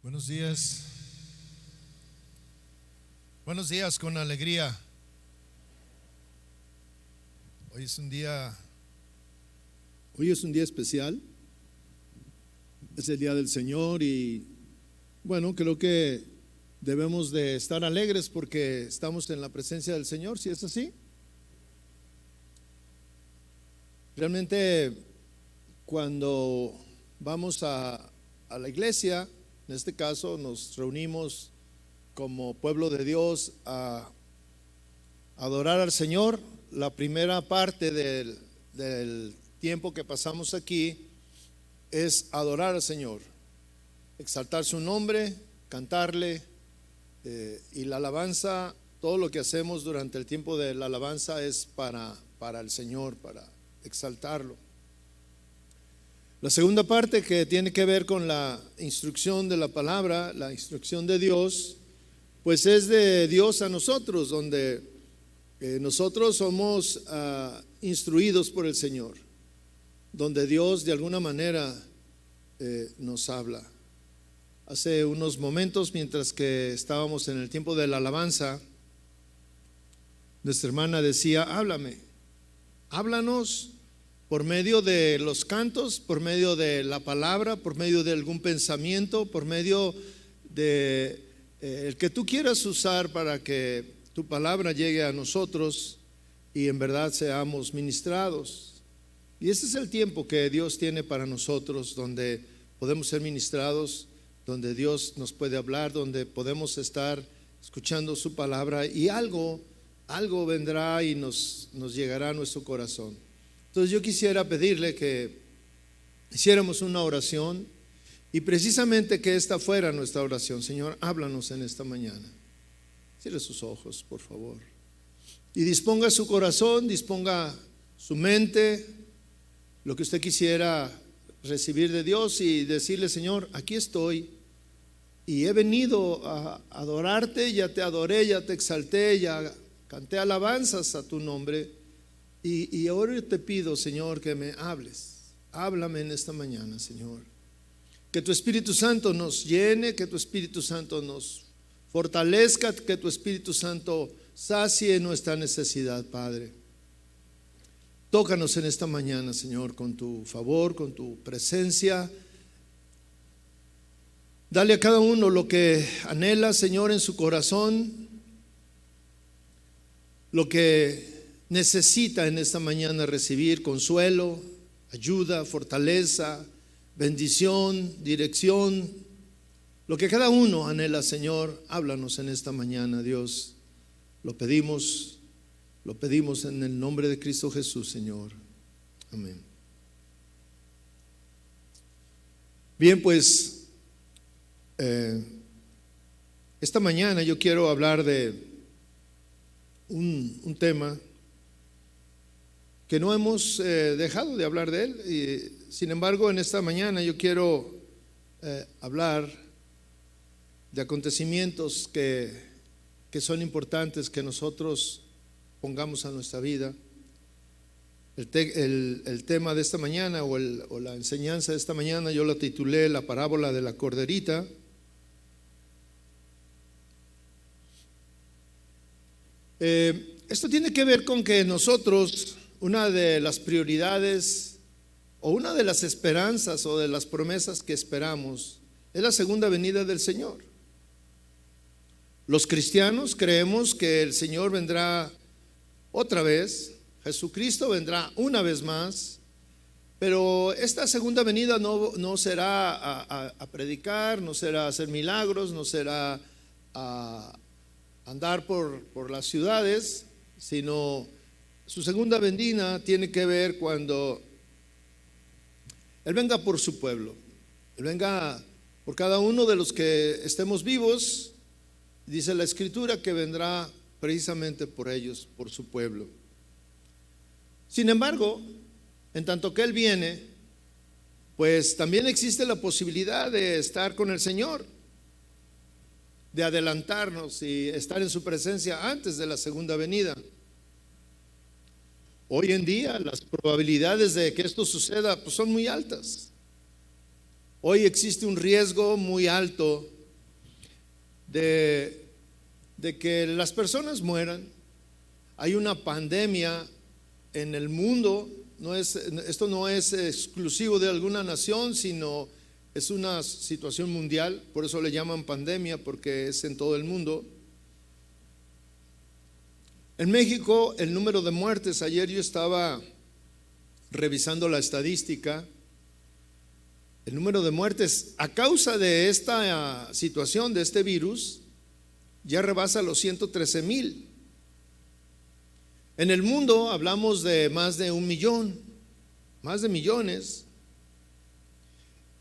Buenos días. Buenos días con alegría. Hoy es un día especial. Es el día del Señor y bueno, creo que debemos de estar alegres porque estamos en la presencia del Señor, si es así. Realmente cuando vamos a la iglesia, en este caso nos reunimos como pueblo de Dios a adorar al Señor. La primera parte del tiempo que pasamos aquí es adorar al Señor, exaltar su nombre, cantarle, y la alabanza, todo lo que hacemos durante el tiempo de la alabanza es para el Señor, para exaltarlo. La segunda parte, que tiene que ver con la instrucción de la palabra, la instrucción de Dios, pues es de Dios a nosotros, donde nosotros somos instruidos por el Señor, donde Dios de alguna manera nos habla. Hace unos momentos, mientras que estábamos en el tiempo de la alabanza, nuestra hermana decía: háblame, háblanos por medio de los cantos, por medio de la palabra, por medio de algún pensamiento, por medio de el que tú quieras usar para que tu palabra llegue a nosotros y en verdad seamos ministrados. Y ese es el tiempo que Dios tiene para nosotros, donde podemos ser ministrados, donde Dios nos puede hablar, donde podemos estar escuchando su palabra y algo vendrá y nos llegará a nuestro corazón. Entonces yo quisiera pedirle que hiciéramos una oración y precisamente que esta fuera nuestra oración. Señor, háblanos en esta mañana. Cierre sus ojos, por favor, y disponga su corazón, disponga su mente, lo que usted quisiera recibir de Dios y decirle: Señor, aquí estoy y he venido a adorarte, ya te adoré, ya te exalté, ya canté alabanzas a tu nombre y ahora yo te pido, Señor, que me hables. Háblame en esta mañana, Señor. Que tu Espíritu Santo nos llene, que tu Espíritu Santo nos fortalezca, que tu Espíritu Santo sacie nuestra necesidad, Padre. Tócanos en esta mañana, Señor, con tu favor, con tu presencia. Dale a cada uno lo que anhela, Señor, en su corazón, lo que necesita en esta mañana recibir: consuelo, ayuda, fortaleza, bendición, dirección. Lo que cada uno anhela, Señor, háblanos en esta mañana, Dios. Lo pedimos en el nombre de Cristo Jesús, Señor. Amén. Bien, pues esta mañana yo quiero hablar de un tema que no hemos dejado de hablar de él, y sin embargo en esta mañana yo quiero hablar de acontecimientos que son importantes que nosotros pongamos a nuestra vida. El tema de esta mañana o la enseñanza de esta mañana yo la titulé La parábola de la corderita. Esto tiene que ver con que nosotros, una de las prioridades o una de las esperanzas o de las promesas que esperamos es la segunda venida del Señor. Los cristianos creemos que el Señor vendrá otra vez, Jesucristo vendrá una vez más, pero esta segunda venida no será a predicar, no será a hacer milagros, no será a andar por las ciudades, sino su segunda venida tiene que ver cuando Él venga por su pueblo, Él venga por cada uno de los que estemos vivos. Dice la Escritura que vendrá precisamente por ellos, por su pueblo. Sin embargo, en tanto que Él viene, pues también existe la posibilidad de estar con el Señor, de adelantarnos y estar en su presencia antes de la segunda venida. Hoy en día las probabilidades de que esto suceda pues son muy altas. Hoy existe un riesgo muy alto de que las personas mueran. Hay una pandemia en el mundo. Esto no es exclusivo de alguna nación, sino es una situación mundial. Por eso le llaman pandemia, porque es en todo el mundo. En México, el número de muertes, ayer yo estaba revisando la estadística, el número de muertes a causa de esta situación, de este virus, ya rebasa los 113,000. En el mundo hablamos de más de 1 millón, más de millones.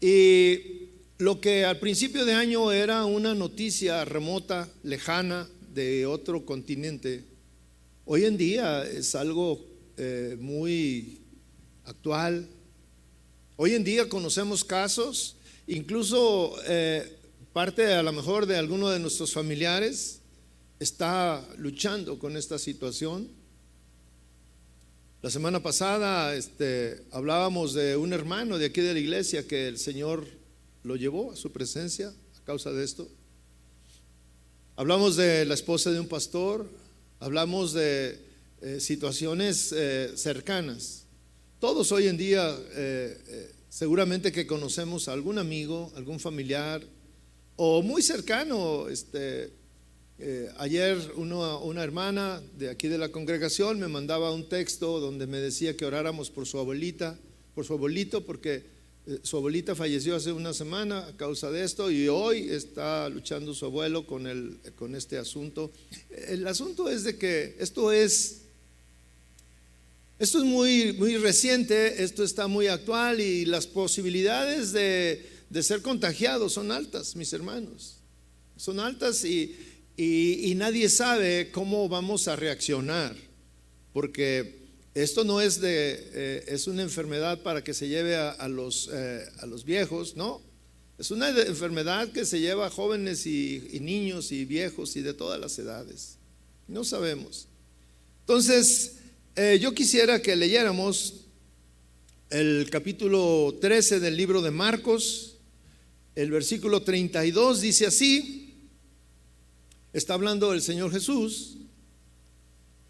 Y lo que al principio de año era una noticia remota, lejana, de otro continente, hoy en día es algo muy actual. Hoy en día conocemos casos, incluso parte a lo mejor de alguno de nuestros familiares está luchando con esta situación. La semana pasada hablábamos de un hermano de aquí de la iglesia que el Señor lo llevó a su presencia a causa de esto. Hablamos de la esposa de un pastor, hablamos de situaciones cercanas. Todos hoy en día seguramente que conocemos a algún amigo, algún familiar o muy cercano. Ayer una hermana de aquí de la congregación me mandaba un texto donde me decía que oráramos por su abuelita, por su abuelito, porque su abuelita falleció hace una semana a causa de esto y hoy está luchando su abuelo con este asunto. El asunto es de que esto es muy, muy reciente, esto está muy actual y las posibilidades de ser contagiados son altas, mis hermanos. Son altas y nadie sabe cómo vamos a reaccionar, porque esto no es es una enfermedad para que se lleve a los viejos, no. Es una enfermedad que se lleva a jóvenes y niños y viejos y de todas las edades. No sabemos. Entonces, yo quisiera que leyéramos el capítulo 13 del libro de Marcos, el versículo 32, dice así. Está hablando el Señor Jesús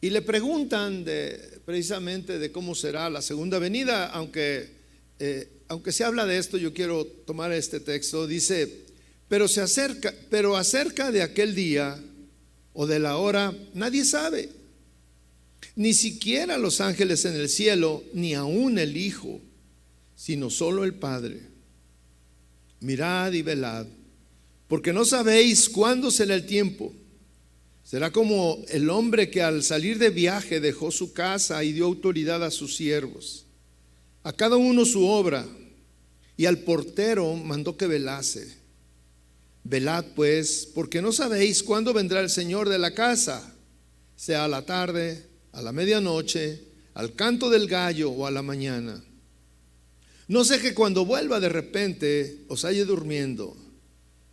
y le preguntan precisamente de cómo será la segunda venida. Aunque se habla de esto, yo quiero tomar este texto. Dice: pero acerca de aquel día o de la hora nadie sabe, ni siquiera los ángeles en el cielo, ni aún el Hijo, sino solo el Padre. Mirad y velad, porque no sabéis cuándo será el tiempo. Será como el hombre que al salir de viaje dejó su casa y dio autoridad a sus siervos, a cada uno su obra, y al portero mandó que velase. Velad pues, porque no sabéis cuándo vendrá el Señor de la casa, sea a la tarde, a la medianoche, al canto del gallo o a la mañana. No sé que cuando vuelva de repente os halle durmiendo.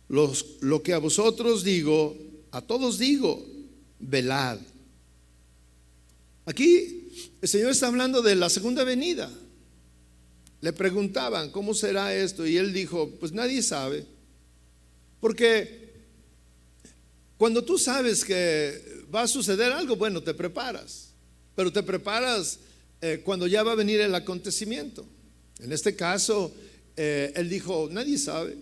Lo que a vosotros digo, a todos digo: velad. Aquí el Señor está hablando de la segunda venida. Le preguntaban: ¿cómo será esto? Y él dijo: pues nadie sabe. Porque cuando tú sabes que va a suceder algo, bueno, te preparas. Pero te preparas cuando ya va a venir el acontecimiento. En este caso, él dijo: nadie sabe,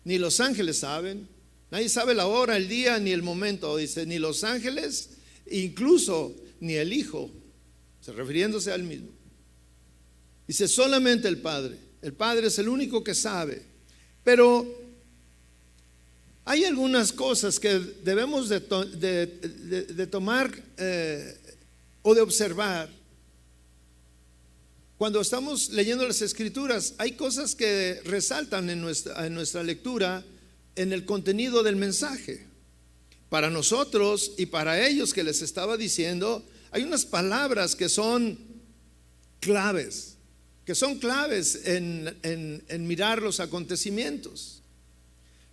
ni los ángeles saben, nadie sabe la hora, el día, ni el momento. Dice: ni los ángeles, incluso ni el Hijo, refiriéndose al mismo. Dice: solamente el Padre. El Padre es el único que sabe. Pero hay algunas cosas que debemos de tomar o de observar. Cuando estamos leyendo las Escrituras, hay cosas que resaltan en nuestra lectura, en el contenido del mensaje. Para nosotros y para ellos que les estaba diciendo, hay unas palabras que son claves en mirar los acontecimientos.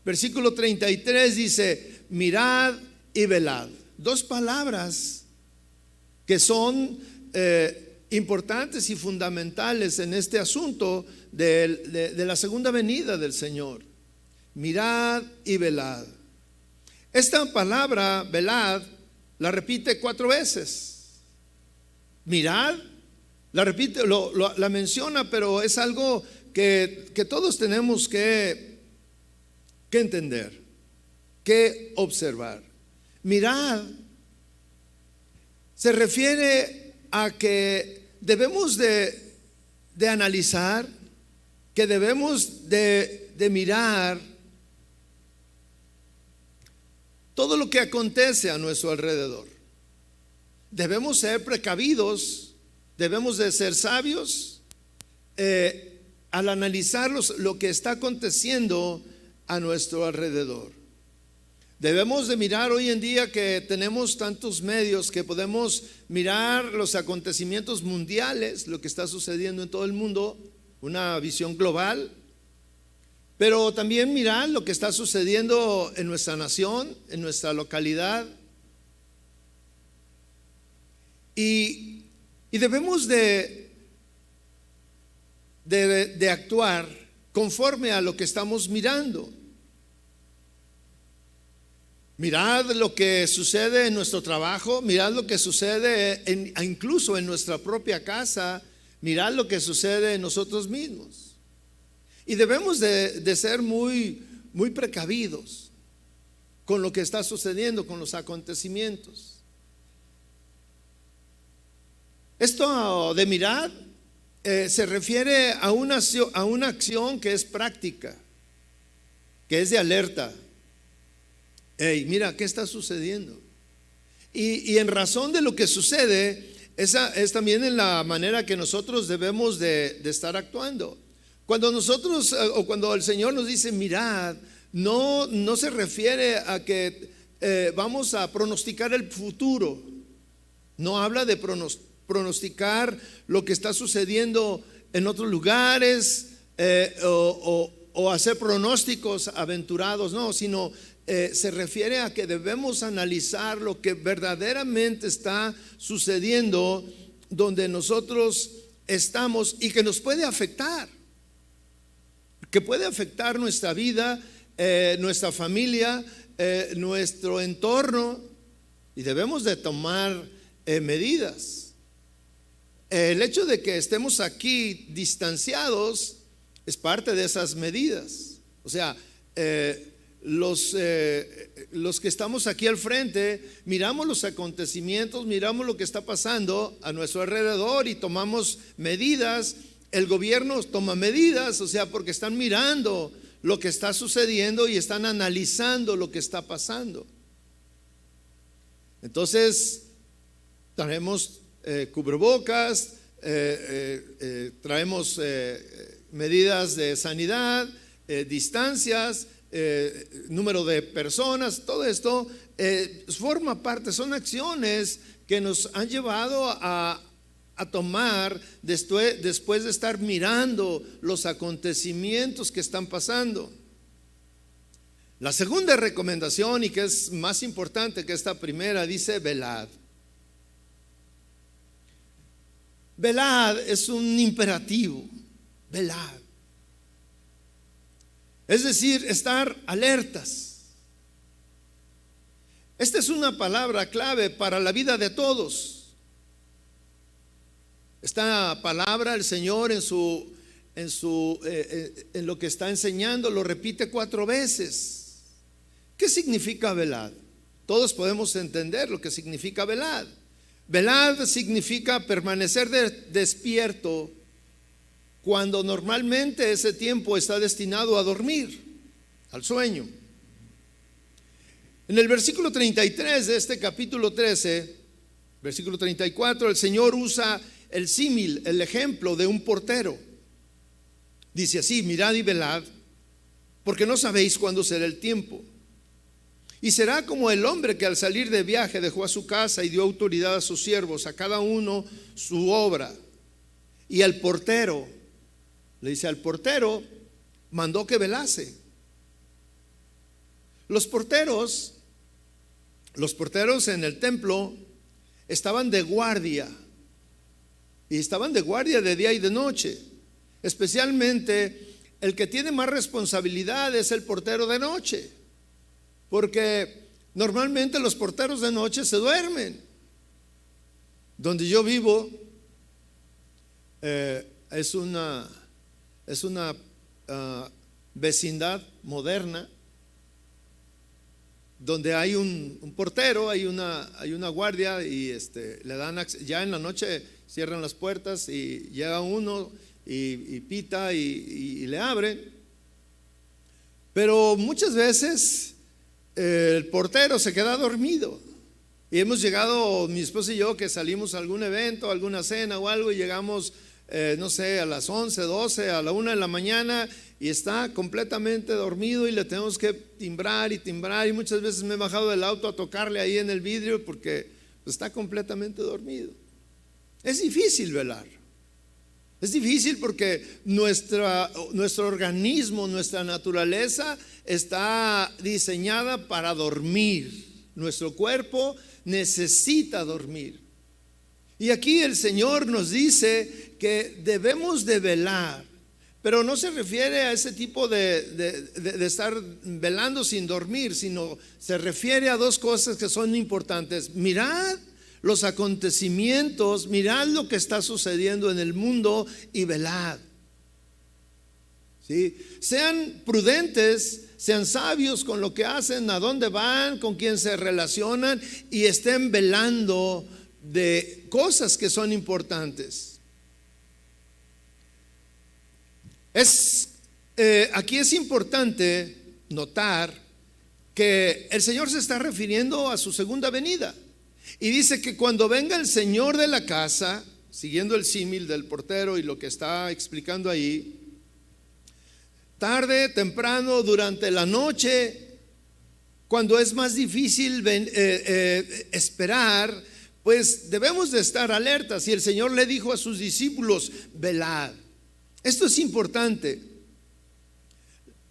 Versículo 33 dice: mirad y velad. Dos palabras que son importantes y fundamentales en este asunto de la segunda venida del Señor. Mirad y velad. Esta palabra velad la repite 4 veces. Mirad, la repite, la menciona, pero es algo que todos tenemos que entender, que observar. Mirad se refiere a que debemos de analizar, que debemos de mirar todo lo que acontece a nuestro alrededor. Debemos ser precavidos, debemos de ser sabios al analizar lo que está aconteciendo a nuestro alrededor. Debemos de mirar hoy en día que tenemos tantos medios que podemos mirar los acontecimientos mundiales, lo que está sucediendo en todo el mundo, una visión global, pero también mirar lo que está sucediendo en nuestra nación, en nuestra localidad. Y debemos de actuar conforme a lo que estamos mirando. Mirad lo que sucede en nuestro trabajo, mirad lo que sucede incluso en nuestra propia casa, mirad lo que sucede en nosotros mismos. Y debemos de ser muy precavidos con lo que está sucediendo, con los acontecimientos. Esto de mirar se refiere a una acción que es práctica, que es de alerta. Hey, mira, ¿qué está sucediendo? Y en razón de lo que sucede, esa es también en la manera que nosotros debemos de estar actuando. Cuando nosotros o cuando el Señor nos dice mirad, no se refiere a que vamos a pronosticar el futuro. No habla de pronosticar lo que está sucediendo en otros lugares o hacer pronósticos aventurados, no, sino se refiere a que debemos analizar lo que verdaderamente está sucediendo donde nosotros estamos y que nos puede afectar, que puede afectar nuestra vida, nuestra familia, nuestro entorno, y debemos de tomar medidas. El hecho de que estemos aquí distanciados es parte de esas medidas. O sea, los que estamos aquí al frente miramos los acontecimientos, miramos lo que está pasando a nuestro alrededor y tomamos medidas. El gobierno toma medidas, o sea, porque están mirando lo que está sucediendo y están analizando lo que está pasando. Entonces traemos cubrebocas, traemos medidas de sanidad, distancias, número de personas. Todo esto forma parte, son acciones que nos han llevado a tomar después de estar mirando los acontecimientos que están pasando. La segunda recomendación, y que es más importante que esta primera, dice velad. Velad es un imperativo, velad. Es decir, estar alertas. Esta es una palabra clave para la vida de todos. Esta palabra el Señor en lo que está enseñando lo repite 4 veces. ¿Qué significa velad? Todos podemos entender lo que significa velad. Velad significa permanecer despierto cuando normalmente ese tiempo está destinado a dormir, al sueño. En el versículo 33 de este capítulo 13, versículo 34, el Señor usa el símil, el ejemplo de un portero. Dice así: mirad y velad, porque no sabéis cuándo será el tiempo. Y será como el hombre que al salir de viaje dejó a su casa y dio autoridad a sus siervos, a cada uno su obra. Y el portero, le dice al portero, mandó que velase. Los porteros en el templo estaban de guardia. y estaban de guardia de día y de noche. Especialmente el que tiene más responsabilidad es el portero de noche, porque normalmente los porteros de noche se duermen. Donde yo vivo es una vecindad moderna donde hay un portero, hay una guardia y le dan ya en la noche cierran las puertas y llega uno y pita y le abren. Pero muchas veces el portero se queda dormido y hemos llegado, mi esposa y yo, que salimos a algún evento, alguna cena o algo, y llegamos no sé, a las 11, 12, a la 1 de la mañana, y está completamente dormido y le tenemos que timbrar y timbrar, y muchas veces me he bajado del auto a tocarle ahí en el vidrio porque está completamente dormido. Es difícil velar. Es difícil porque nuestro organismo, nuestra naturaleza está diseñada para dormir. Nuestro cuerpo necesita dormir. Y aquí el Señor nos dice que debemos de velar, pero no se refiere a ese tipo de estar velando sin dormir, sino se refiere a dos cosas que son importantes. Mirad los acontecimientos, mirad lo que está sucediendo en el mundo y velad. ¿Sí? Sean prudentes, sean sabios con lo que hacen, a dónde van, con quién se relacionan, y estén velando de cosas que son importantes. Aquí es importante notar que el Señor se está refiriendo a su segunda venida, y dice que cuando venga el Señor de la casa, siguiendo el símil del portero y lo que está explicando ahí, tarde, temprano, durante la noche, cuando es más difícil esperar, pues debemos de estar alertas. Y el Señor le dijo a sus discípulos: velad. Esto es importante.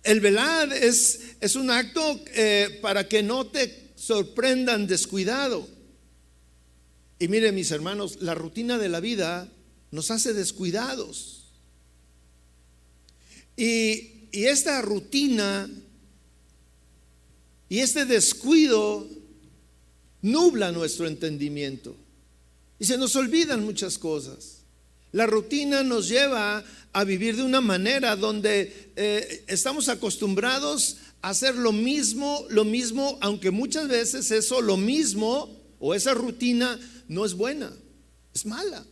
El velar es un acto para que no te sorprendan descuidado. Y miren, mis hermanos, la rutina de la vida nos hace descuidados. Y esta rutina y este descuido nubla nuestro entendimiento y se nos olvidan muchas cosas. La rutina nos lleva a vivir de una manera donde estamos acostumbrados a hacer lo mismo, aunque muchas veces eso lo mismo o esa rutina no es buena, es mala.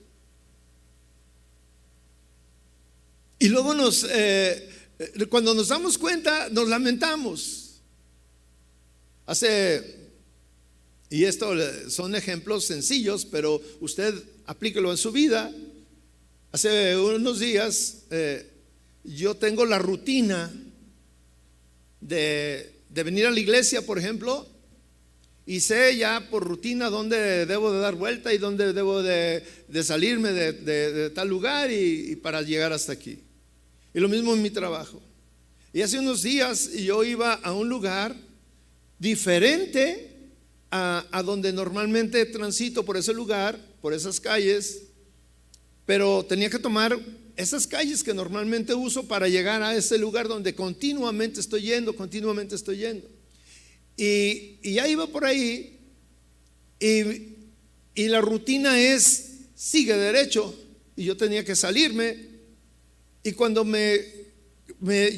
Y luego cuando nos damos cuenta, nos lamentamos. Y esto son ejemplos sencillos, pero usted aplíquelo en su vida. Hace unos días yo tengo la rutina de venir a la iglesia, por ejemplo, y sé ya por rutina dónde debo de dar vuelta y dónde debo de salirme de tal lugar y para llegar hasta aquí. Y lo mismo en mi trabajo. Y hace unos días yo iba a un lugar diferente a donde normalmente transito, por ese lugar, por esas calles, pero tenía que tomar esas calles que normalmente uso para llegar a ese lugar donde continuamente estoy yendo. Y ya iba por ahí y la rutina es: sigue derecho, y yo tenía que salirme. Y cuando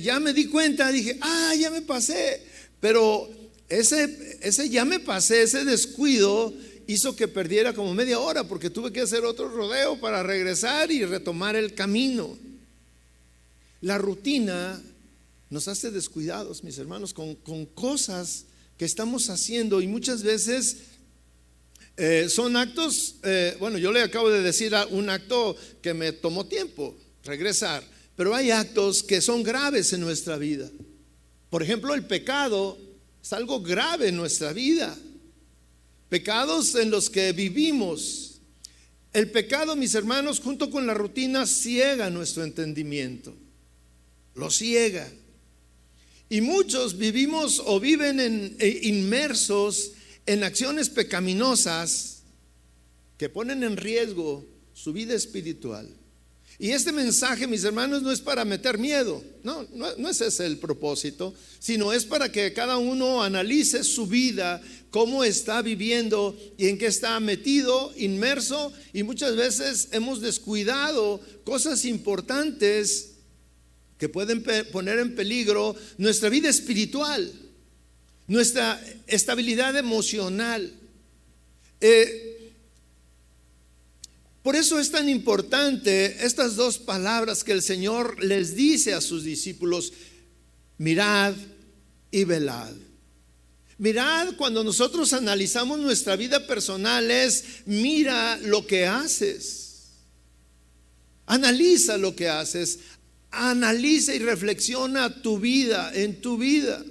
ya me di cuenta, dije: ya me pasé. Pero ese ya me pasé, ese descuido hizo que perdiera como media hora, porque tuve que hacer otro rodeo para regresar y retomar el camino. La rutina nos hace descuidados, mis hermanos, con cosas que estamos haciendo, y muchas veces son actos, yo le acabo de decir un acto que me tomó tiempo regresar, pero hay actos que son graves en nuestra vida. Por ejemplo, el pecado es algo grave en nuestra vida. Pecados en los que vivimos. El pecado, mis hermanos, junto con la rutina, ciega nuestro entendimiento. Lo ciega. Y muchos vivimos o viven inmersos en acciones pecaminosas que ponen en riesgo su vida espiritual. Y este mensaje, mis hermanos, no es para meter miedo, no es ese el propósito, sino es para que cada uno analice su vida, cómo está viviendo y en qué está metido, inmerso, y muchas veces hemos descuidado cosas importantes que pueden poner en peligro nuestra vida espiritual, nuestra estabilidad emocional. Por eso es tan importante estas dos palabras que el Señor les dice a sus discípulos: mirad y velad. Mirad, cuando nosotros analizamos nuestra vida personal, es mira lo que haces. Analiza lo que haces. Analiza y reflexiona tu vida, en tu vida.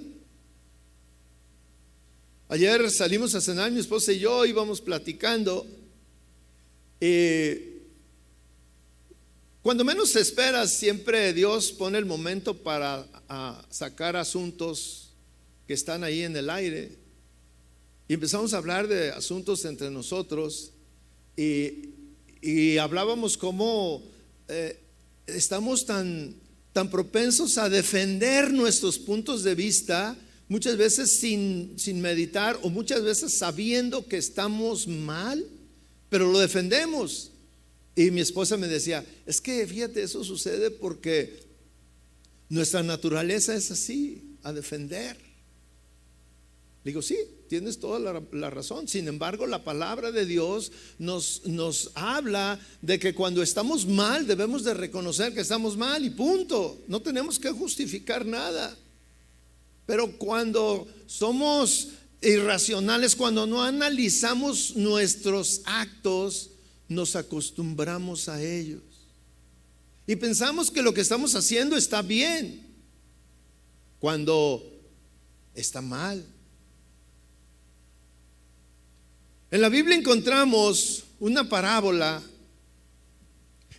Ayer salimos a cenar, mi esposa y yo íbamos platicando. Cuando menos se espera, siempre Dios pone el momento para sacar asuntos que están ahí en el aire. Y empezamos a hablar de asuntos entre nosotros y hablábamos cómo estamos tan propensos a defender nuestros puntos de vista, muchas veces sin meditar, o muchas veces sabiendo que estamos mal, pero lo defendemos. Y mi esposa me decía: es que fíjate, eso sucede porque nuestra naturaleza es así, a defender. Le digo: sí, tienes toda la razón. Sin embargo, la palabra de Dios nos habla de que cuando estamos mal debemos de reconocer que estamos mal y punto. No tenemos que justificar nada. Pero cuando somos irracionales, cuando no analizamos nuestros actos, nos acostumbramos a ellos y pensamos que lo que estamos haciendo está bien, cuando está mal. En la Biblia encontramos una parábola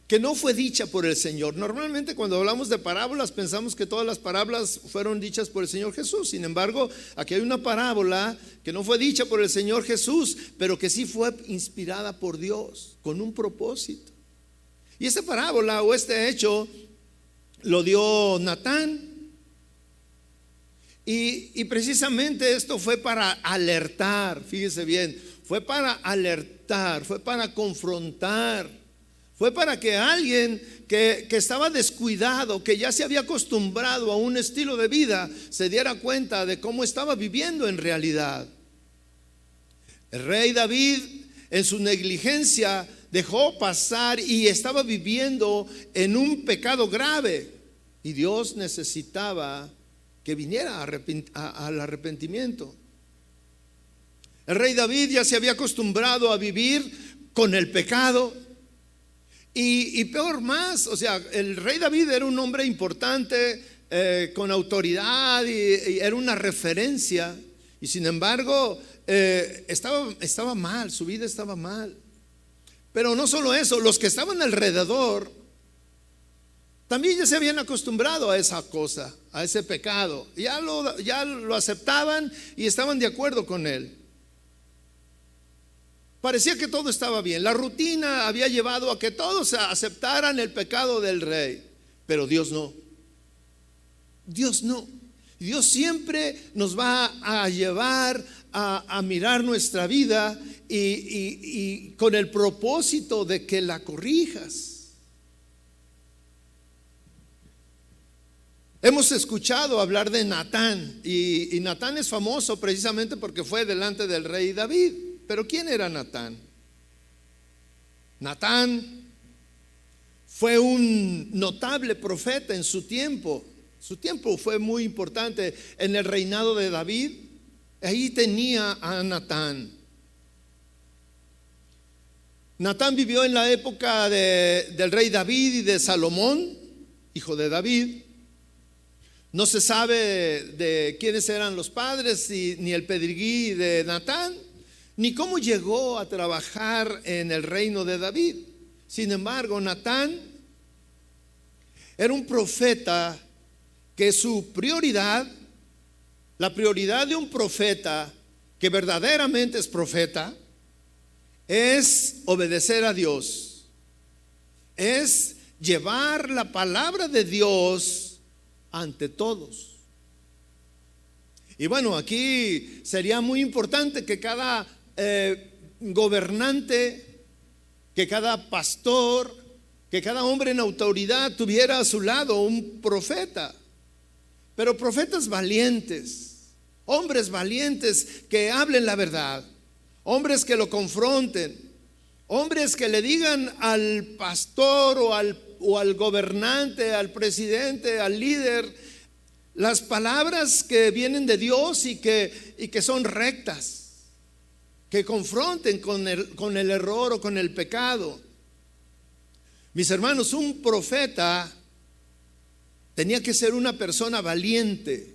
que no fue dicha por el Señor. Normalmente cuando hablamos de parábolas pensamos que todas las parábolas fueron dichas por el Señor Jesús. Sin embargo, aquí hay una parábola que no fue dicha por el Señor Jesús, pero que sí fue inspirada por Dios con un propósito. Y esta parábola o este hecho lo dio Natán. Y precisamente esto fue para alertar, fíjese bien, fue para alertar, fue para confrontar. Fue para que alguien que estaba descuidado, que ya se había acostumbrado a un estilo de vida, se diera cuenta de cómo estaba viviendo en realidad. El rey David, en su negligencia, dejó pasar y estaba viviendo en un pecado grave. Y Dios necesitaba que viniera al arrepentimiento. El rey David ya se había acostumbrado a vivir con el pecado. Y peor más, o sea, el rey David era un hombre importante, con autoridad, y era una referencia. Y sin embargo, estaba mal, su vida estaba mal. Pero no solo eso, los que estaban alrededor también ya se habían acostumbrado a esa cosa, a ese pecado. Ya lo aceptaban y estaban de acuerdo con él. Parecía que todo estaba bien. La rutina había llevado a que todos aceptaran el pecado del rey. Pero Dios no. Dios no. Dios siempre nos va a llevar a mirar nuestra vida y con el propósito de que la corrijas. Hemos escuchado hablar de Natán y Natán es famoso precisamente porque fue delante del rey David. Pero ¿quién era Natán? Natán fue un notable profeta en su tiempo. Su tiempo fue muy importante en el reinado de David. Ahí tenía a Natán. Natán vivió en la época del rey David y de Salomón, hijo de David. No se sabe de quiénes eran los padres ni el pedigrí de Natán, ni cómo llegó a trabajar en el reino de David. Sin embargo, Natán era un profeta que su prioridad, la prioridad de un profeta que verdaderamente es profeta, es obedecer a Dios. es llevar la palabra de Dios ante todos. Y bueno, aquí sería muy importante que cada gobernante, que cada pastor, que cada hombre en autoridad tuviera a su lado un profeta, pero profetas valientes, hombres valientes que hablen la verdad, hombres que lo confronten, hombres que le digan al pastor o al gobernante, al presidente, al líder, las palabras que vienen de Dios y que son rectas, que confronten con el error o con el pecado. Mis hermanos, un profeta tenía que ser una persona valiente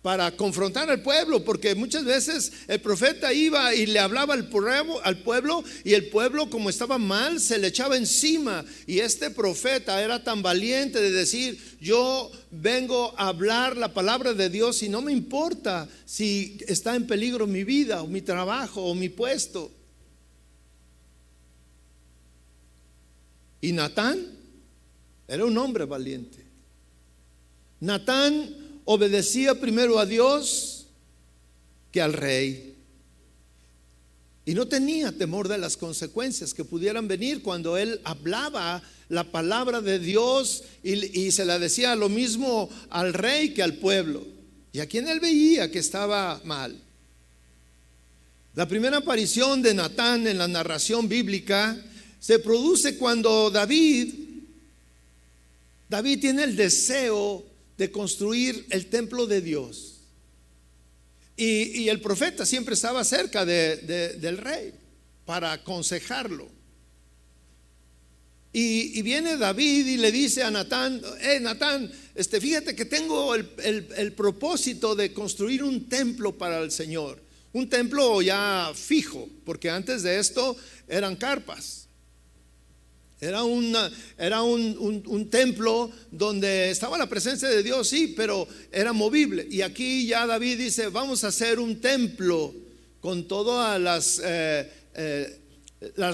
para confrontar al pueblo, porque muchas veces el profeta iba y le hablaba al pueblo, y el pueblo, como estaba mal, se le echaba encima. Y este profeta era tan valiente de decir: yo vengo a hablar la palabra de Dios y no me importa si está en peligro mi vida o mi trabajo o mi puesto. Y Natán era un hombre valiente. Natán obedecía primero a Dios que al rey, y no tenía temor de las consecuencias que pudieran venir cuando él hablaba la palabra de Dios y se la decía lo mismo al rey que al pueblo, y a quien él veía que estaba mal. La primera aparición de Natán en la narración bíblica se produce cuando David tiene el deseo de construir el templo de Dios, y el profeta siempre estaba cerca del rey para aconsejarlo. Y viene David y le dice a Natán: Natán, fíjate que tengo el propósito de construir un templo para el Señor, un templo ya fijo, porque antes de esto eran carpas. Era un templo donde estaba la presencia de Dios, sí, pero era movible. Y aquí ya David dice: vamos a hacer un templo con todas las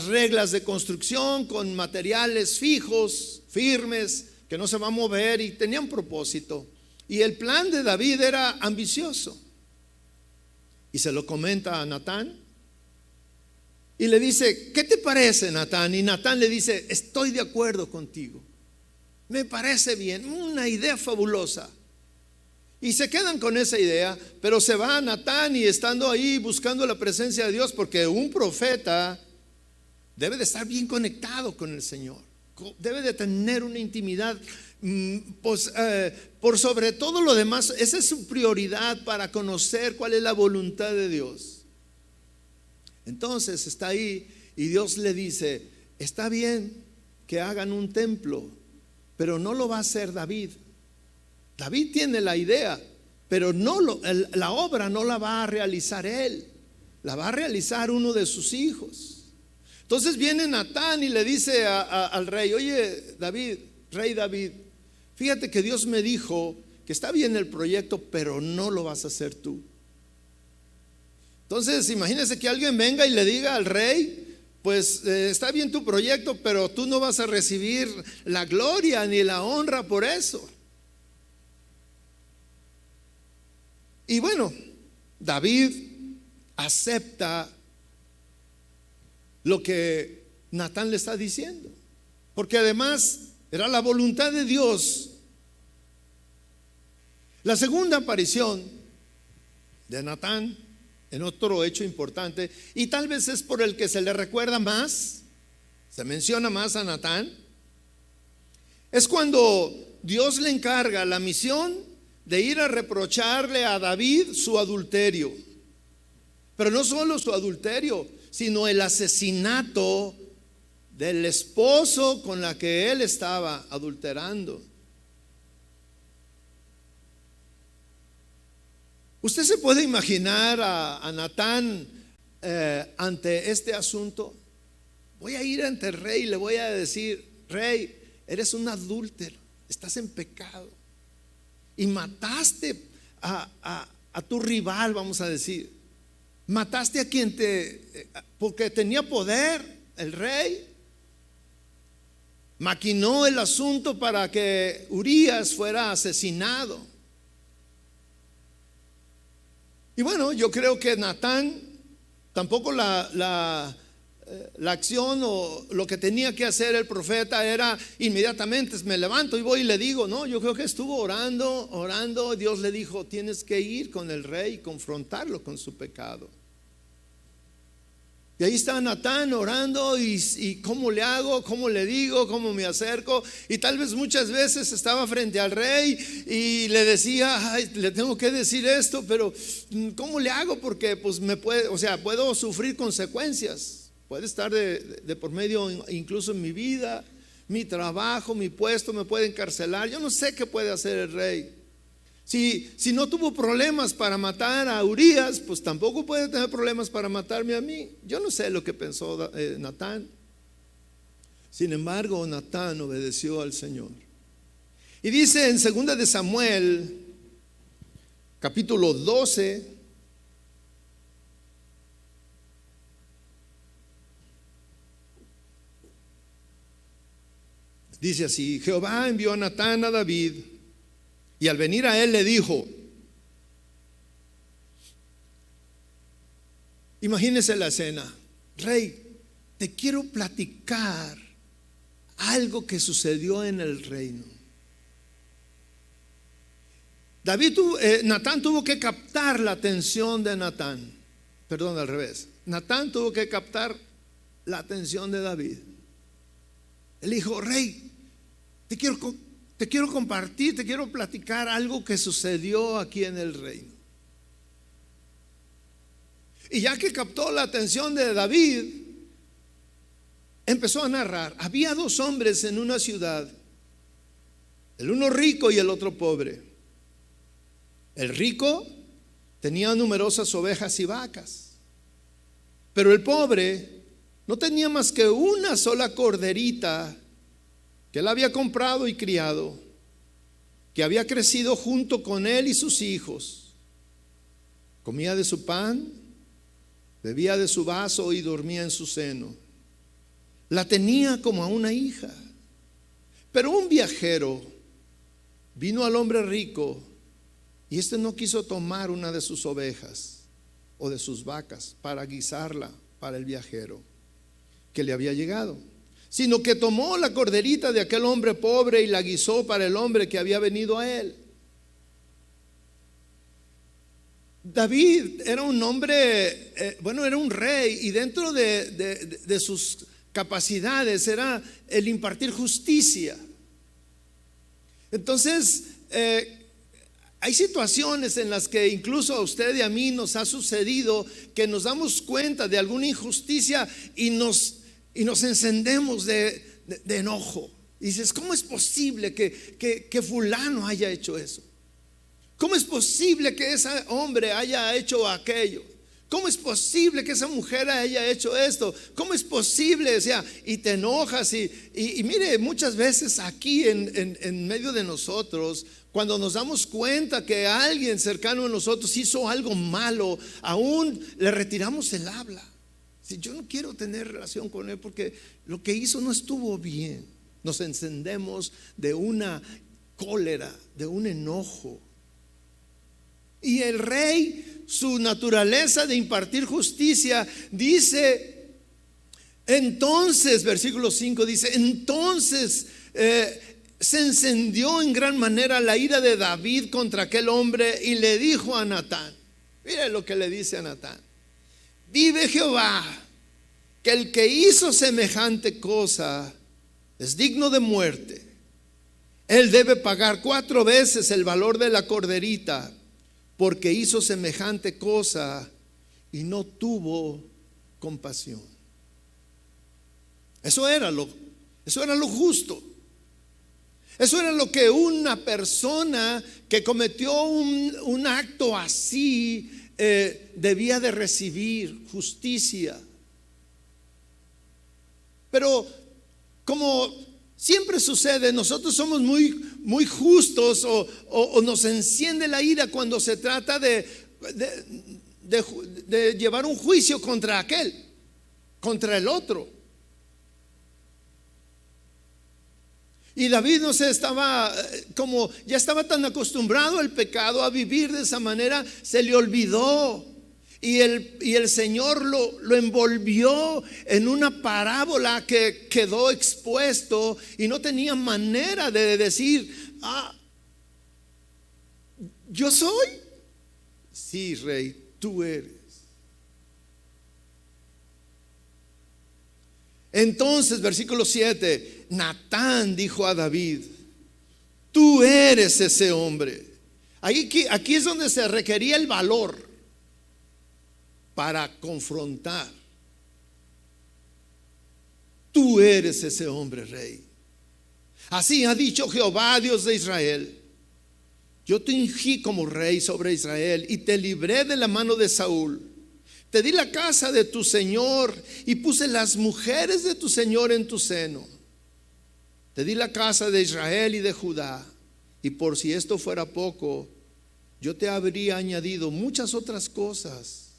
reglas de construcción, con materiales fijos, firmes, que no se va a mover, y tenía un propósito. Y el plan de David era ambicioso, y se lo comenta a Natán. Y le dice: ¿qué te parece, Natán? Y Natán le dice: estoy de acuerdo contigo, me parece bien, una idea fabulosa. Y se quedan con esa idea, pero se va Natán, y estando ahí buscando la presencia de Dios, porque un profeta debe de estar bien conectado con el Señor, debe de tener una intimidad, por sobre todo lo demás. Esa es su prioridad, para conocer cuál es la voluntad de Dios. Entonces está ahí, y Dios le dice: está bien que hagan un templo, pero no lo va a hacer David. David tiene la idea, pero la obra no la va a realizar él, la va a realizar uno de sus hijos. Entonces viene Natán y le dice al rey: oye, David, rey David, fíjate que Dios me dijo que está bien el proyecto, pero no lo vas a hacer tú. Entonces imagínese que alguien venga y le diga al rey: pues está bien tu proyecto, pero tú no vas a recibir la gloria ni la honra por eso. Y bueno, David acepta lo que Natán le está diciendo, porque además era la voluntad de Dios. La segunda aparición de Natán, en otro hecho importante, y tal vez es por el que se le recuerda más, se menciona más a Natán, es cuando Dios le encarga la misión de ir a reprocharle a David su adulterio. Pero no solo su adulterio, sino el asesinato del esposo con la que él estaba adulterando. ¿Usted se puede imaginar a Natán ante este asunto? Voy a ir ante el rey y le voy a decir: rey, eres un adúltero, estás en pecado, y mataste a tu rival, vamos a decir. Mataste a quien porque tenía poder, el rey. maquinó el asunto para que Urías fuera asesinado. Y bueno, yo creo que Natán tampoco la acción o lo que tenía que hacer el profeta era inmediatamente me levanto y voy y le digo. No, yo creo que estuvo orando. Dios le dijo: tienes que ir con el rey y confrontarlo con su pecado. Y ahí está Natán orando y ¿cómo le hago? ¿Cómo le digo? ¿Cómo me acerco? Y tal vez muchas veces estaba frente al rey y le decía: ay, le tengo que decir esto, pero ¿cómo le hago? Porque pues puedo sufrir consecuencias. Puede estar de por medio incluso en mi vida, mi trabajo, mi puesto, me puede encarcelar. Yo no sé qué puede hacer el rey. Si no tuvo problemas para matar a Urías, pues tampoco puede tener problemas para matarme a mí. Yo no sé lo que pensó Natán. Sin embargo, Natán obedeció al Señor. Y dice en 2 de Samuel, capítulo 12, dice así: Jehová envió a Natán a David, y al venir a él le dijo. Imagínese la escena: rey, te quiero platicar algo que sucedió en el reino. Natán tuvo que captar la atención de Natán. Perdón, al revés. Natán tuvo que captar la atención de David. Él dijo: rey, te quiero compartir, te quiero platicar algo que sucedió aquí en el reino. Y ya que captó la atención de David, empezó a narrar. Había dos hombres en una ciudad, el uno rico y el otro pobre. El rico tenía numerosas ovejas y vacas, pero el pobre no tenía más que una sola corderita que él había comprado y criado, que había crecido junto con él y sus hijos. Comía de su pan, bebía de su vaso y dormía en su seno. La tenía como a una hija. Pero un viajero vino al hombre rico, y éste no quiso tomar una de sus ovejas o de sus vacas para guisarla para el viajero que le había llegado, sino que tomó la corderita de aquel hombre pobre y la guisó para el hombre que había venido a él. David era un hombre, era un rey, y dentro de sus capacidades era el impartir justicia. Entonces, hay situaciones en las que incluso a usted y a mí nos ha sucedido que nos damos cuenta de alguna injusticia y nos encendemos de enojo. Y dices: ¿cómo es posible que fulano haya hecho eso? ¿Cómo es posible que ese hombre haya hecho aquello? ¿Cómo es posible que esa mujer haya hecho esto? ¿Cómo es posible? O sea, y te enojas y mire, muchas veces aquí en medio de nosotros, cuando nos damos cuenta que alguien cercano a nosotros hizo algo malo, aún le retiramos el habla. Si yo no quiero tener relación con él porque lo que hizo no estuvo bien, nos encendemos de una cólera, de un enojo. Y el rey, su naturaleza de impartir justicia, dice, entonces, versículo 5 dice: entonces se encendió en gran manera la ira de David contra aquel hombre, y le dijo a Natán, mire lo que le dice a Natán: vive Jehová, que el que hizo semejante cosa es digno de muerte. Él debe pagar 4 veces el valor de la corderita, porque hizo semejante cosa y no tuvo compasión. Eso era lo justo. Eso era lo que una persona que cometió un acto así debía de recibir: justicia. Pero como siempre sucede, nosotros somos muy justos o nos enciende la ira cuando se trata de llevar un juicio contra contra el otro. Y David no sé, estaba como ya estaba tan acostumbrado al pecado, a vivir de esa manera, se le olvidó. Y el Señor lo envolvió en una parábola que quedó expuesto y no tenía manera de decir, yo soy. Sí, rey, tú eres. Entonces, versículo 7, Natán dijo a David, tú eres ese hombre. Aquí es donde se requería el valor para confrontar. Tú eres ese hombre, rey. Así ha dicho Jehová, Dios de Israel: yo te ungí como rey sobre Israel y te libré de la mano de Saúl. Te di la casa de tu señor y puse las mujeres de tu señor en tu seno. Te di la casa de Israel y de Judá. Y por si esto fuera poco, yo te habría añadido muchas otras cosas.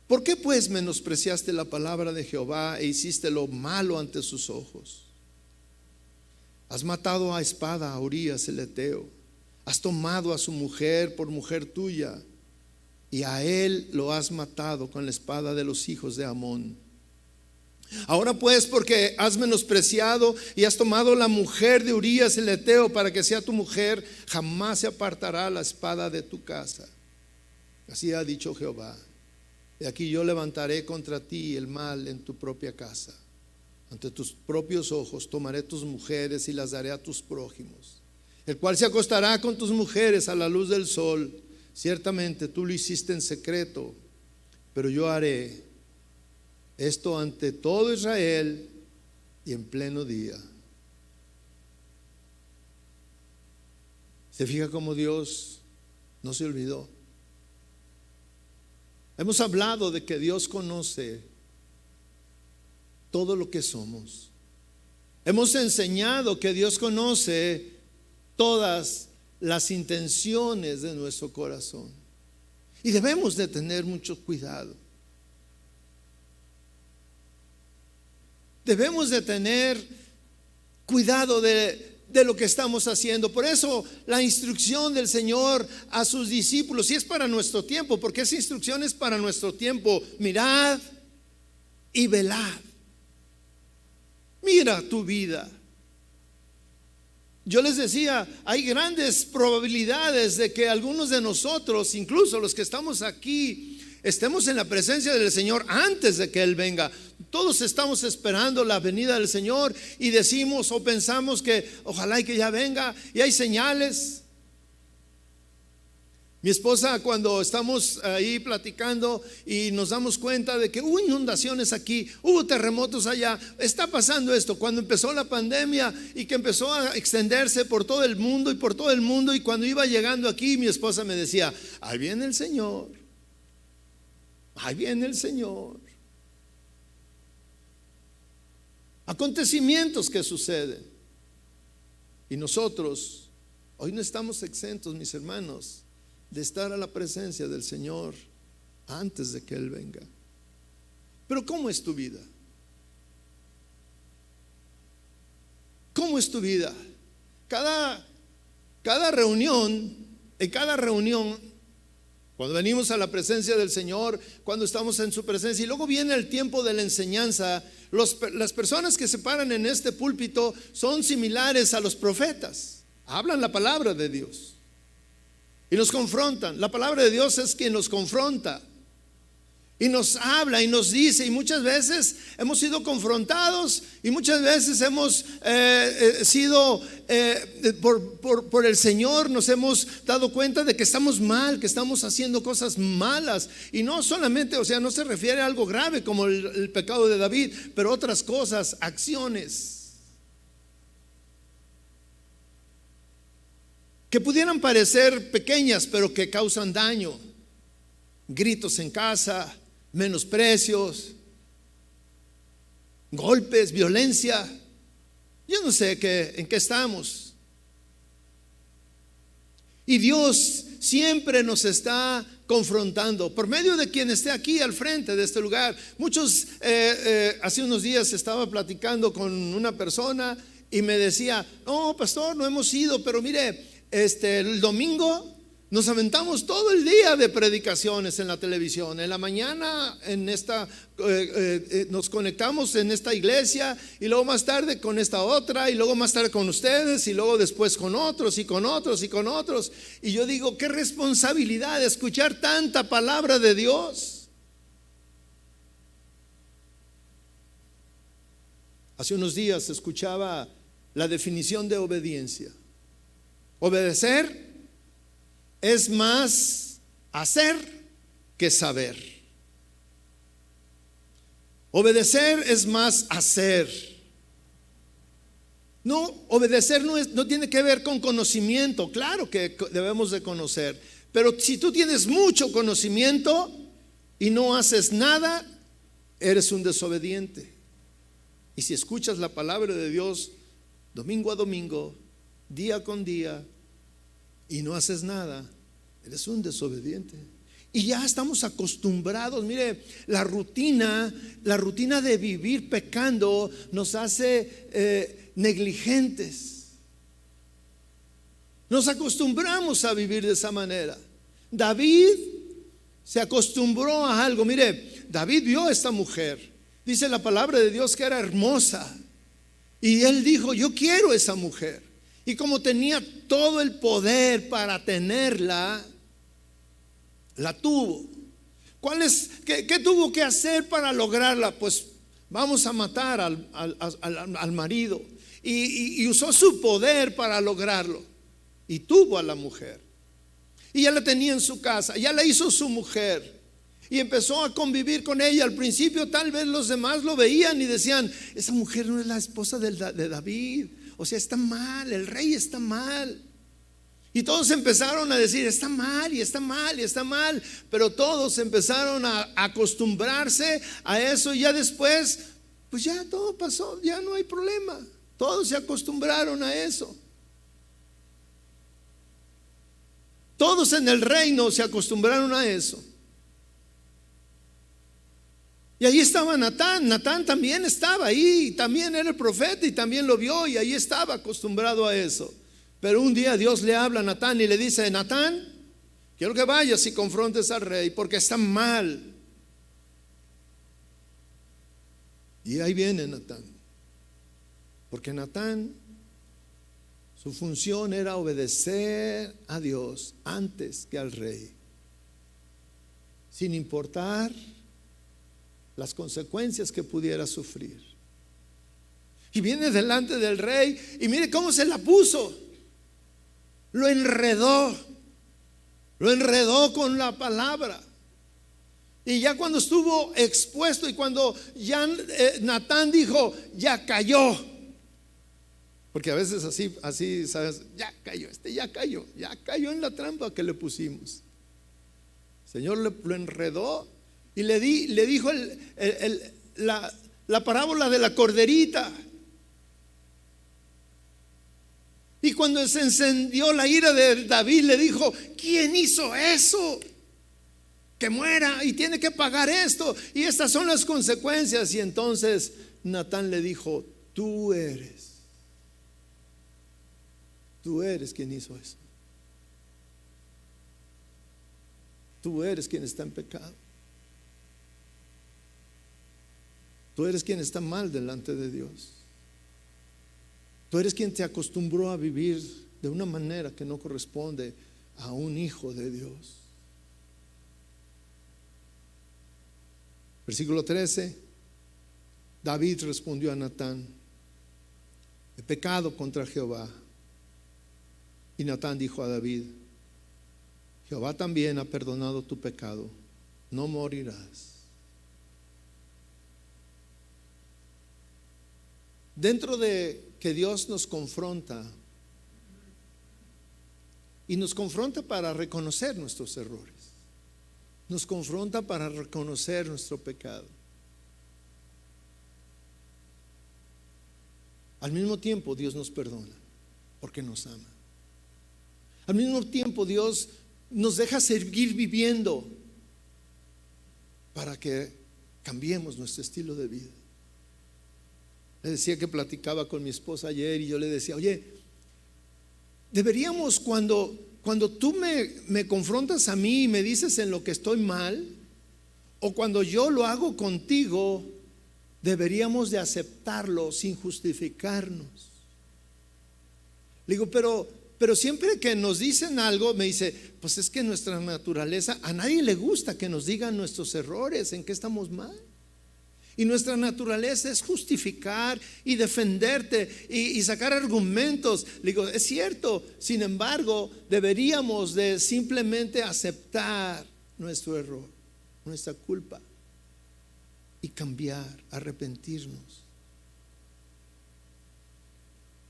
¿Por qué pues menospreciaste la palabra de Jehová e hiciste lo malo ante sus ojos? Has matado a espada a Urías el Heteo. Has tomado a su mujer por mujer tuya, y a él lo has matado con la espada de los hijos de Amón. Ahora pues, porque has menospreciado y has tomado la mujer de Urías el Heteo para que sea tu mujer, jamás se apartará la espada de tu casa. Así ha dicho Jehová: de aquí yo levantaré contra ti el mal en tu propia casa. Ante tus propios ojos tomaré tus mujeres y las daré a tus prójimos, el cual se acostará con tus mujeres a la luz del sol. Ciertamente tú lo hiciste en secreto, pero yo haré esto ante todo Israel y en pleno día. ¿Se fija cómo Dios no se olvidó? Hemos hablado de que Dios conoce todo lo que somos. Hemos enseñado que Dios conoce todas las intenciones de nuestro corazón. Y debemos de tener mucho cuidado. Debemos de tener cuidado de lo que estamos haciendo. Por eso la instrucción del Señor a sus discípulos, y es para nuestro tiempo, porque esa instrucción es para nuestro tiempo: mirad y velad. Mira tu vida. Yo les decía, hay grandes probabilidades de que algunos de nosotros, incluso los que estamos aquí, estemos en la presencia del Señor antes de que Él venga. Todos estamos esperando la venida del Señor y decimos o pensamos que ojalá y que ya venga, y hay señales. Mi esposa, cuando estamos ahí platicando y nos damos cuenta de que hubo inundaciones aquí, hubo terremotos allá, está pasando esto. Cuando empezó la pandemia y que empezó a extenderse por todo el mundo y cuando iba llegando aquí, mi esposa me decía: ahí viene el Señor, ahí viene el Señor. Acontecimientos que suceden. Y nosotros hoy no estamos exentos, mis hermanos, de estar a la presencia del Señor antes de que Él venga. Pero ¿cómo es tu vida? ¿Cómo es tu vida? Cada reunión, en cada reunión, cuando venimos a la presencia del Señor, cuando estamos en su presencia, y luego viene el tiempo de la enseñanza, las personas que se paran en este púlpito son similares a los profetas. Hablan la palabra de Dios y nos confrontan. La palabra de Dios es quien nos confronta y nos habla y nos dice, y muchas veces hemos sido confrontados y muchas veces hemos sido por el Señor, nos hemos dado cuenta de que estamos mal, que estamos haciendo cosas malas, y no solamente, o sea, no se refiere a algo grave como el pecado de David, pero otras cosas, acciones que pudieran parecer pequeñas pero que causan daño. Gritos en casa, menosprecios, golpes, violencia. Yo no sé en qué estamos. Y Dios siempre nos está confrontando por medio de quien esté aquí al frente de este lugar. Muchos, hace unos días estaba platicando con una persona y me decía, no, pastor, no hemos ido, pero mire, el domingo nos aventamos todo el día de predicaciones en la televisión. En la mañana nos conectamos en esta iglesia, y luego más tarde con esta otra, y luego más tarde con ustedes, y luego después con otros y con otros y con otros. Y yo digo, qué responsabilidad escuchar tanta palabra de Dios. Hace unos días escuchaba la definición de obediencia. Obedecer es más hacer que saber. Obedecer es más hacer. No, obedecer no tiene que ver con conocimiento. Claro que debemos de conocer, pero si tú tienes mucho conocimiento y no haces nada, eres un desobediente. Y si escuchas la palabra de Dios domingo a domingo, día con día, y no haces nada, eres un desobediente. Y ya estamos acostumbrados. Mire, la rutina de vivir pecando nos hace negligentes. Nos acostumbramos a vivir de esa manera. David se acostumbró a algo. Mire, David vio a esta mujer. Dice la palabra de Dios que era hermosa, y él dijo, yo quiero esa mujer. Y como tenía todo el poder para tenerla, la tuvo. ¿Qué tuvo que hacer para lograrla? Pues vamos a matar al marido. Y usó su poder para lograrlo. Y tuvo a la mujer. Y ya la tenía en su casa, ya la hizo su mujer. Y empezó a convivir con ella. Al principio tal vez los demás lo veían y decían, esa mujer no es la esposa de David. O sea, está mal, el rey está mal. Y todos empezaron a decir, está mal y está mal y está mal. Pero todos empezaron a acostumbrarse a eso, y ya después, pues ya todo pasó, ya no hay problema. Todos se acostumbraron a eso. Todos en el reino se acostumbraron a eso. Y ahí estaba Natán. Natán también estaba ahí, también era el profeta y también lo vio, y ahí estaba acostumbrado a eso. Pero un día Dios le habla a Natán y le dice, Natán, quiero que vayas y confrontes al rey porque está mal. Y ahí viene Natán, porque Natán, su función era obedecer a Dios antes que al rey, sin importar las consecuencias que pudiera sufrir. Y viene delante del rey y mire cómo se la puso. Lo enredó con la palabra. Y ya cuando estuvo expuesto, y cuando ya Natán dijo, ya cayó. Porque a veces así, ¿sabes? Ya cayó, ya cayó en la trampa que le pusimos. El Señor lo enredó y le dijo la parábola de la corderita. Y cuando se encendió la ira de David, le dijo, ¿quién hizo eso? Que muera y tiene que pagar esto, y estas son las consecuencias. Y entonces Natán le dijo, tú eres quien hizo eso. Tú eres quien está en pecado. Tú eres quien está mal delante de Dios. Tú eres quien te acostumbró a vivir de una manera que no corresponde a un hijo de Dios. Versículo 13. David respondió a Natán, he pecado contra Jehová. Y Natán dijo a David, Jehová también ha perdonado tu pecado, no morirás. Dentro de que Dios nos confronta, y nos confronta para reconocer nuestros errores, nos confronta para reconocer nuestro pecado. Al mismo tiempo Dios nos perdona porque nos ama. Al mismo tiempo Dios nos deja seguir viviendo para que cambiemos nuestro estilo de vida. Le decía que platicaba con mi esposa ayer y yo le decía, oye, deberíamos cuando tú me confrontas a mí y me dices en lo que estoy mal, o cuando yo lo hago contigo, deberíamos de aceptarlo sin justificarnos. Le digo, pero siempre que nos dicen algo, me dice, pues es que nuestra naturaleza, a nadie le gusta que nos digan nuestros errores, en qué estamos mal. Y nuestra naturaleza es justificar y defenderte y sacar argumentos. Le digo, es cierto, sin embargo, deberíamos de simplemente aceptar nuestro error, nuestra culpa, y cambiar, arrepentirnos.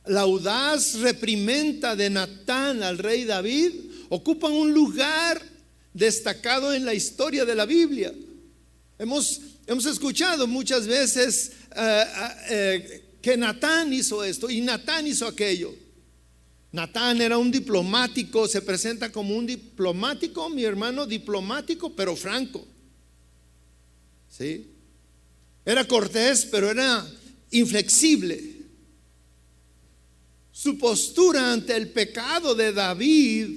La audaz reprimenda de Natán al rey David ocupa un lugar destacado en la historia de la Biblia. Hemos escuchado muchas veces que Natán hizo esto y Natán hizo aquello. Natán era un diplomático, se presenta como un diplomático, mi hermano, diplomático pero franco. ¿Sí? Era cortés, pero era inflexible. Su postura ante el pecado de David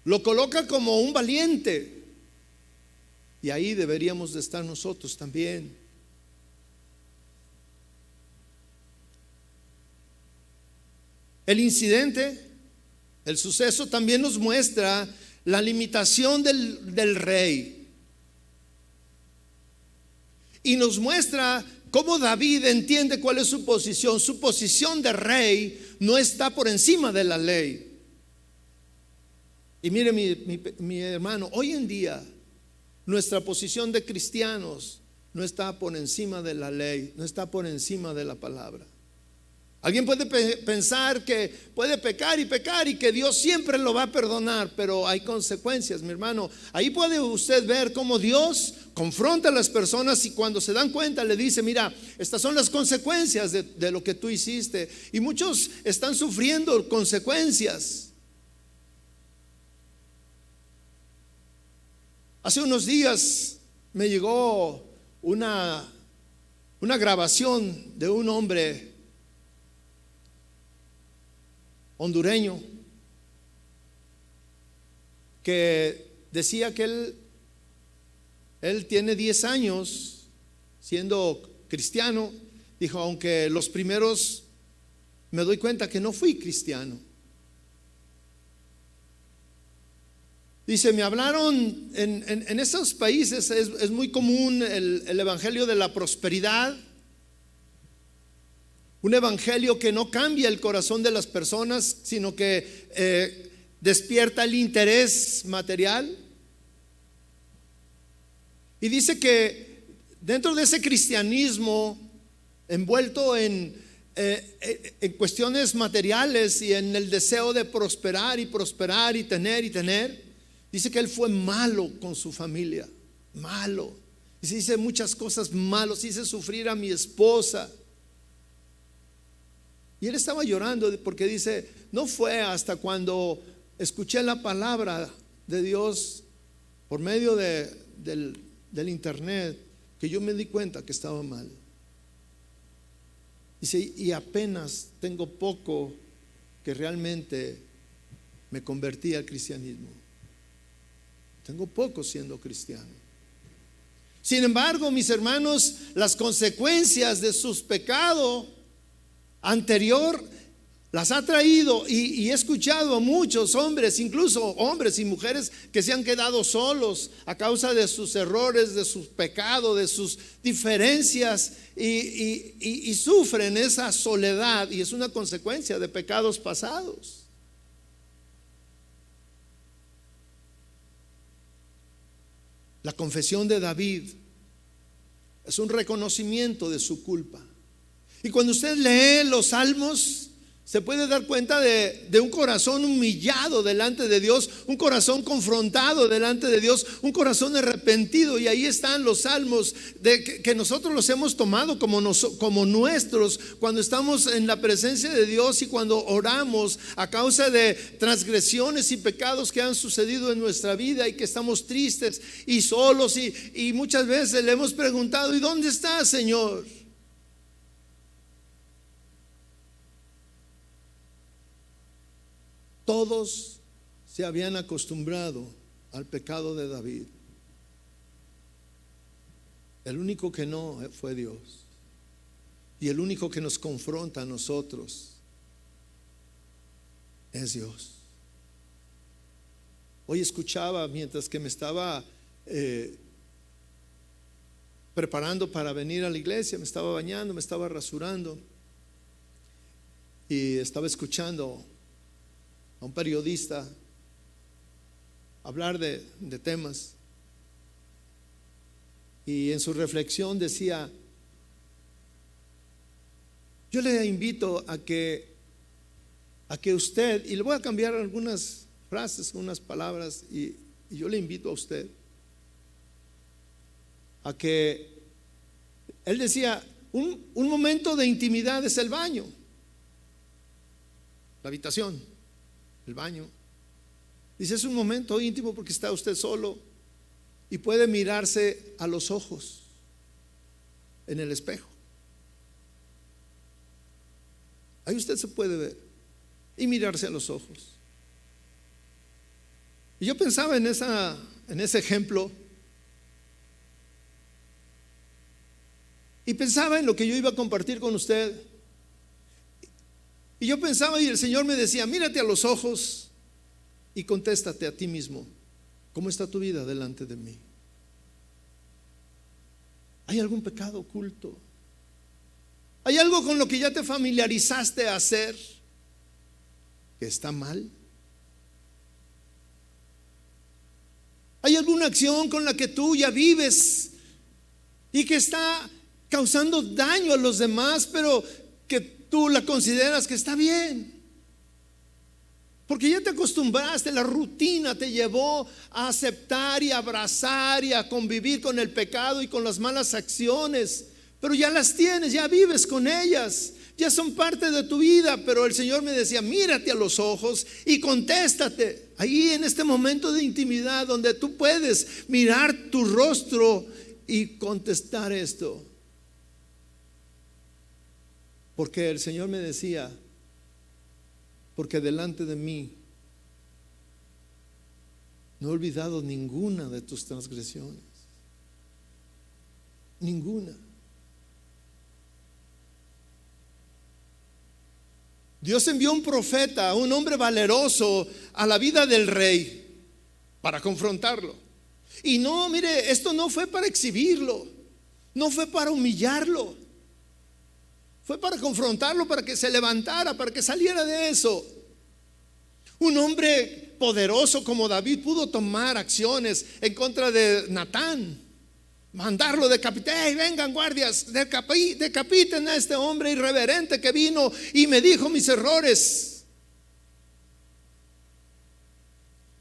lo coloca como un valiente. Y ahí deberíamos de estar nosotros también. El incidente, el suceso también nos muestra la limitación del rey. Y nos muestra cómo David entiende cuál es su posición. Su posición de rey no está por encima de la ley. Y mire mi hermano, hoy en día nuestra posición de cristianos no está por encima de la ley, no está por encima de la palabra. Alguien puede pensar que puede pecar y que Dios siempre lo va a perdonar, pero hay consecuencias, mi hermano. Ahí puede usted ver cómo Dios confronta a las personas y cuando se dan cuenta le dice, mira, estas son las consecuencias de lo que tú hiciste. Y muchos están sufriendo consecuencias. Hace unos días me llegó una grabación de un hombre hondureño que decía que él tiene 10 años siendo cristiano. Dijo, aunque los primeros me doy cuenta que no fui cristiano. Dice, me hablaron en esos países es muy común el evangelio de la prosperidad. Un evangelio que no cambia el corazón de las personas, sino que despierta el interés material. Y dice que dentro de ese cristianismo envuelto en cuestiones materiales y en el deseo de prosperar y tener, dice que él fue malo con su familia, malo. Y dice muchas cosas malas, hice sufrir a mi esposa. Y él estaba llorando porque dice, no fue hasta cuando escuché la palabra de Dios por medio del internet que yo me di cuenta que estaba mal. Dice, y apenas tengo poco que realmente me convertí al cristianismo. Tengo poco siendo cristiano. Sin embargo, mis hermanos, las consecuencias de sus pecados anterior las ha traído y he escuchado a muchos hombres, incluso hombres y mujeres que se han quedado solos a causa de sus errores, de sus pecados, de sus diferencias y sufren esa soledad y es una consecuencia de pecados pasados. La confesión de David es un reconocimiento de su culpa. Y cuando usted lee los salmos, se puede dar cuenta de un corazón humillado delante de Dios, un corazón confrontado delante de Dios, un corazón arrepentido. Y ahí están los salmos que nosotros los hemos tomado como nuestros cuando estamos en la presencia de Dios y cuando oramos a causa de transgresiones y pecados que han sucedido en nuestra vida y que estamos tristes y solos y muchas veces le hemos preguntado, ¿y dónde estás, Señor? Todos se habían acostumbrado al pecado de David. El único que no fue Dios. Y el único que nos confronta a nosotros es Dios. Hoy escuchaba mientras que me estaba preparando para venir a la iglesia, me estaba bañando, me estaba rasurando y estaba escuchando a un periodista hablar de temas, y en su reflexión decía: yo le invito a que usted, y le voy a cambiar algunas frases, unas palabras, y yo le invito a usted a que, él decía, un momento de intimidad es el baño, la habitación, el baño. Dice, es un momento íntimo porque está usted solo y puede mirarse a los ojos en el espejo. Ahí usted se puede ver y mirarse a los ojos. Y yo pensaba en ese ejemplo, y pensaba en lo que yo iba a compartir con usted. Y yo pensaba, y el Señor me decía: mírate a los ojos y contéstate a ti mismo, ¿cómo está tu vida delante de mí? ¿Hay algún pecado oculto? ¿Hay algo con lo que ya te familiarizaste a hacer que está mal? ¿Hay alguna acción con la que tú ya vives y que está causando daño a los demás, pero que tú la consideras que está bien? Porque ya te acostumbraste, la rutina te llevó a aceptar y abrazar y a convivir con el pecado y con las malas acciones, pero ya las tienes, ya vives con ellas, ya son parte de tu vida. Pero el Señor me decía: mírate a los ojos y contéstate ahí en este momento de intimidad donde tú puedes mirar tu rostro y contestar esto. Porque el Señor me decía: porque delante de mí no he olvidado ninguna de tus transgresiones, ninguna. Dios envió un profeta, un hombre valeroso, a la vida del rey para confrontarlo. Y no, mire, esto no fue para exhibirlo, no fue para humillarlo, fue para confrontarlo, para que se levantara, para que saliera de eso. Un hombre poderoso como David pudo tomar acciones en contra de Natán, mandarlo decapitar. Hey, vengan guardias, decapiten a este hombre irreverente que vino y me dijo mis errores.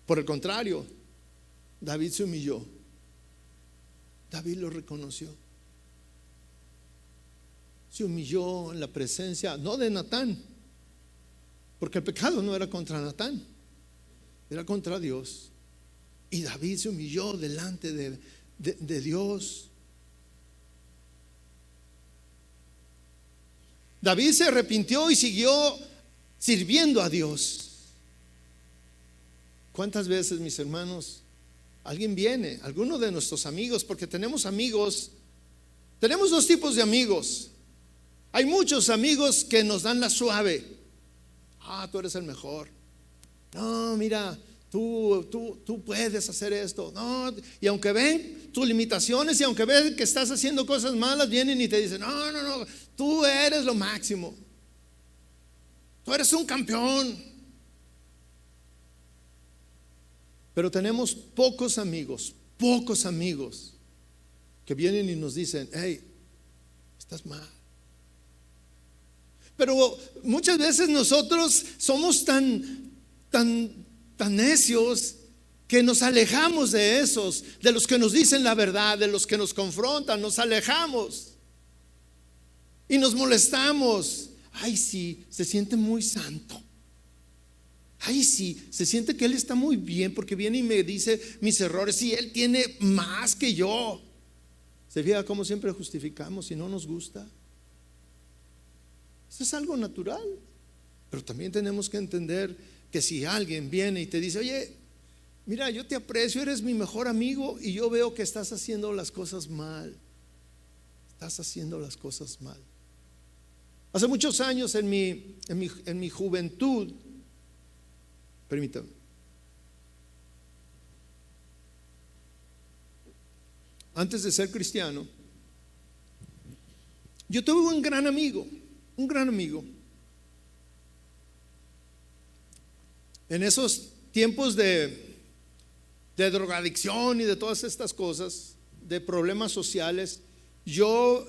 Por el contrario, David se humilló. David lo reconoció. Se humilló en la presencia, no de Natán, porque el pecado no era contra Natán, era contra Dios. Y David se humilló delante de Dios. David se arrepintió y siguió sirviendo a Dios. ¿Cuántas veces, mis hermanos, alguien viene, alguno de nuestros amigos, porque tenemos amigos, tenemos dos tipos de amigos? Hay muchos amigos que nos dan la suave. Tú eres el mejor. No, mira, tú puedes hacer esto. No, y aunque ven tus limitaciones y aunque ven que estás haciendo cosas malas, vienen y te dicen: no, tú eres lo máximo. Tú eres un campeón. Pero tenemos pocos amigos que vienen y nos dicen: hey, estás mal. Pero muchas veces nosotros somos tan necios que nos alejamos de esos, de los que nos dicen la verdad, de los que nos confrontan. Nos alejamos y nos molestamos. Ay, sí, se siente muy santo. Ay, sí, se siente que él está muy bien porque viene y me dice mis errores. Sí, él tiene más que yo. ¿Se fija cómo siempre justificamos si no nos gusta? Eso es algo natural. Pero también tenemos que entender que si alguien viene y te dice, oye, mira, yo te aprecio, eres mi mejor amigo y yo veo que estás haciendo las cosas mal. Estás haciendo las cosas mal. Hace muchos años en mi juventud, permítame, antes de ser cristiano, yo tuve un gran amigo. En esos tiempos de drogadicción y de todas estas cosas, de problemas sociales, yo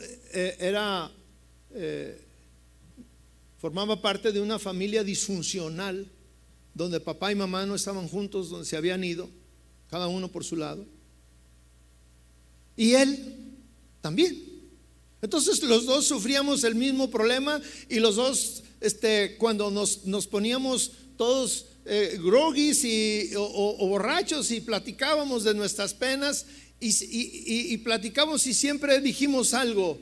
formaba parte de una familia disfuncional, donde papá y mamá no estaban juntos, donde se habían ido, cada uno por su lado. Y él también. Entonces los dos sufríamos el mismo problema y los dos, cuando nos poníamos todos groguis o borrachos y platicábamos de nuestras penas y platicamos y siempre dijimos algo: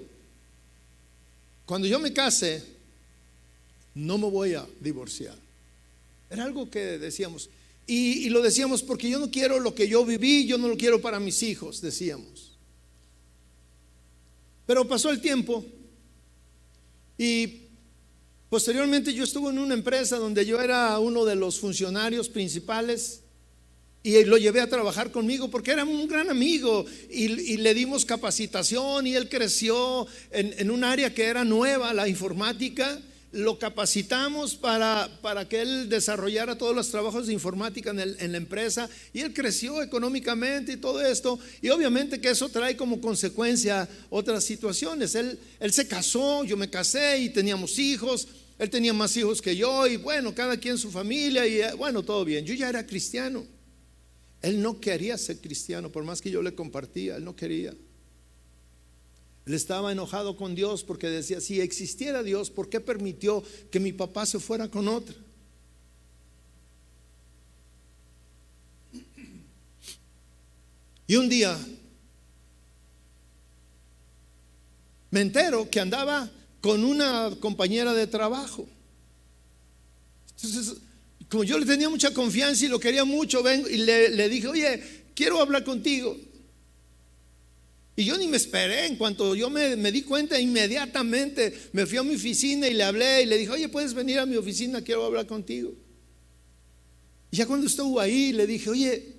cuando yo me case, no me voy a divorciar. Era algo que decíamos y lo decíamos porque yo no quiero lo que yo viví, yo no lo quiero para mis hijos, decíamos. Pero pasó el tiempo y posteriormente yo estuve en una empresa donde yo era uno de los funcionarios principales y lo llevé a trabajar conmigo porque era un gran amigo y le dimos capacitación y él creció en un área que era nueva, la informática. Lo capacitamos para que él desarrollara todos los trabajos de informática en la empresa y él creció económicamente y todo esto, y obviamente que eso trae como consecuencia otras situaciones. Él se casó, yo me casé y teníamos hijos, él tenía más hijos que yo y bueno, cada quien su familia y bueno, todo bien. Yo ya era cristiano, él no quería ser cristiano, por más que yo le compartía, él no quería. Él estaba enojado con Dios porque decía, si existiera Dios, ¿por qué permitió que mi papá se fuera con otra? Y un día me entero que andaba con una compañera de trabajo. Entonces, como yo le tenía mucha confianza y lo quería mucho, vengo y le dije, oye, quiero hablar contigo. Y yo ni me esperé, en cuanto yo me di cuenta, inmediatamente me fui a mi oficina y le hablé y le dije, oye, puedes venir a mi oficina, quiero hablar contigo. Y ya cuando estuvo ahí le dije, oye,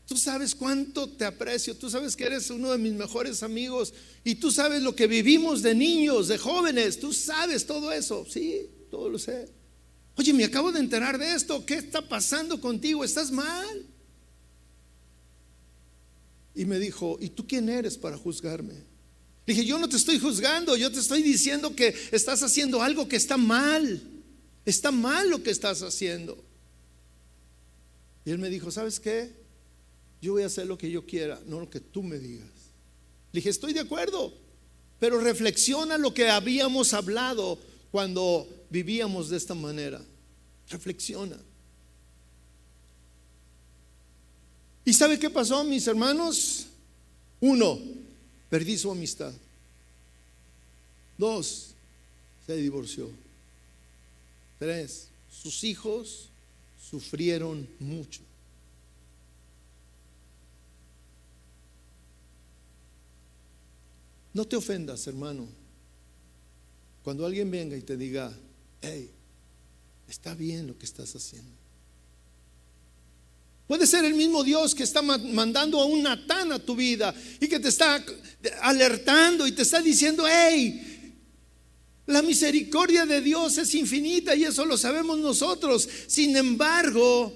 tú sabes cuánto te aprecio, tú sabes que eres uno de mis mejores amigos y tú sabes lo que vivimos de niños, de jóvenes, tú sabes todo eso. Sí, todo lo sé. Oye, me acabo de enterar de esto, ¿qué está pasando contigo? ¿Estás mal? Y me dijo, ¿y tú quién eres para juzgarme? Le dije, yo no te estoy juzgando, yo te estoy diciendo que estás haciendo algo que está mal. Está mal lo que estás haciendo. Y él me dijo, ¿sabes qué? Yo voy a hacer lo que yo quiera, no lo que tú me digas. Le dije, estoy de acuerdo, pero reflexiona lo que habíamos hablado cuando vivíamos de esta manera. Reflexiona. ¿Y sabe qué pasó, mis hermanos? 1, perdí su amistad. 2, se divorció. 3, sus hijos sufrieron mucho. No te ofendas, hermano, cuando alguien venga y te diga, hey, está bien lo que estás haciendo. Puede ser el mismo Dios que está mandando a un Natán a tu vida y que te está alertando y te está diciendo, hey, la misericordia de Dios es infinita y eso lo sabemos nosotros. Sin embargo,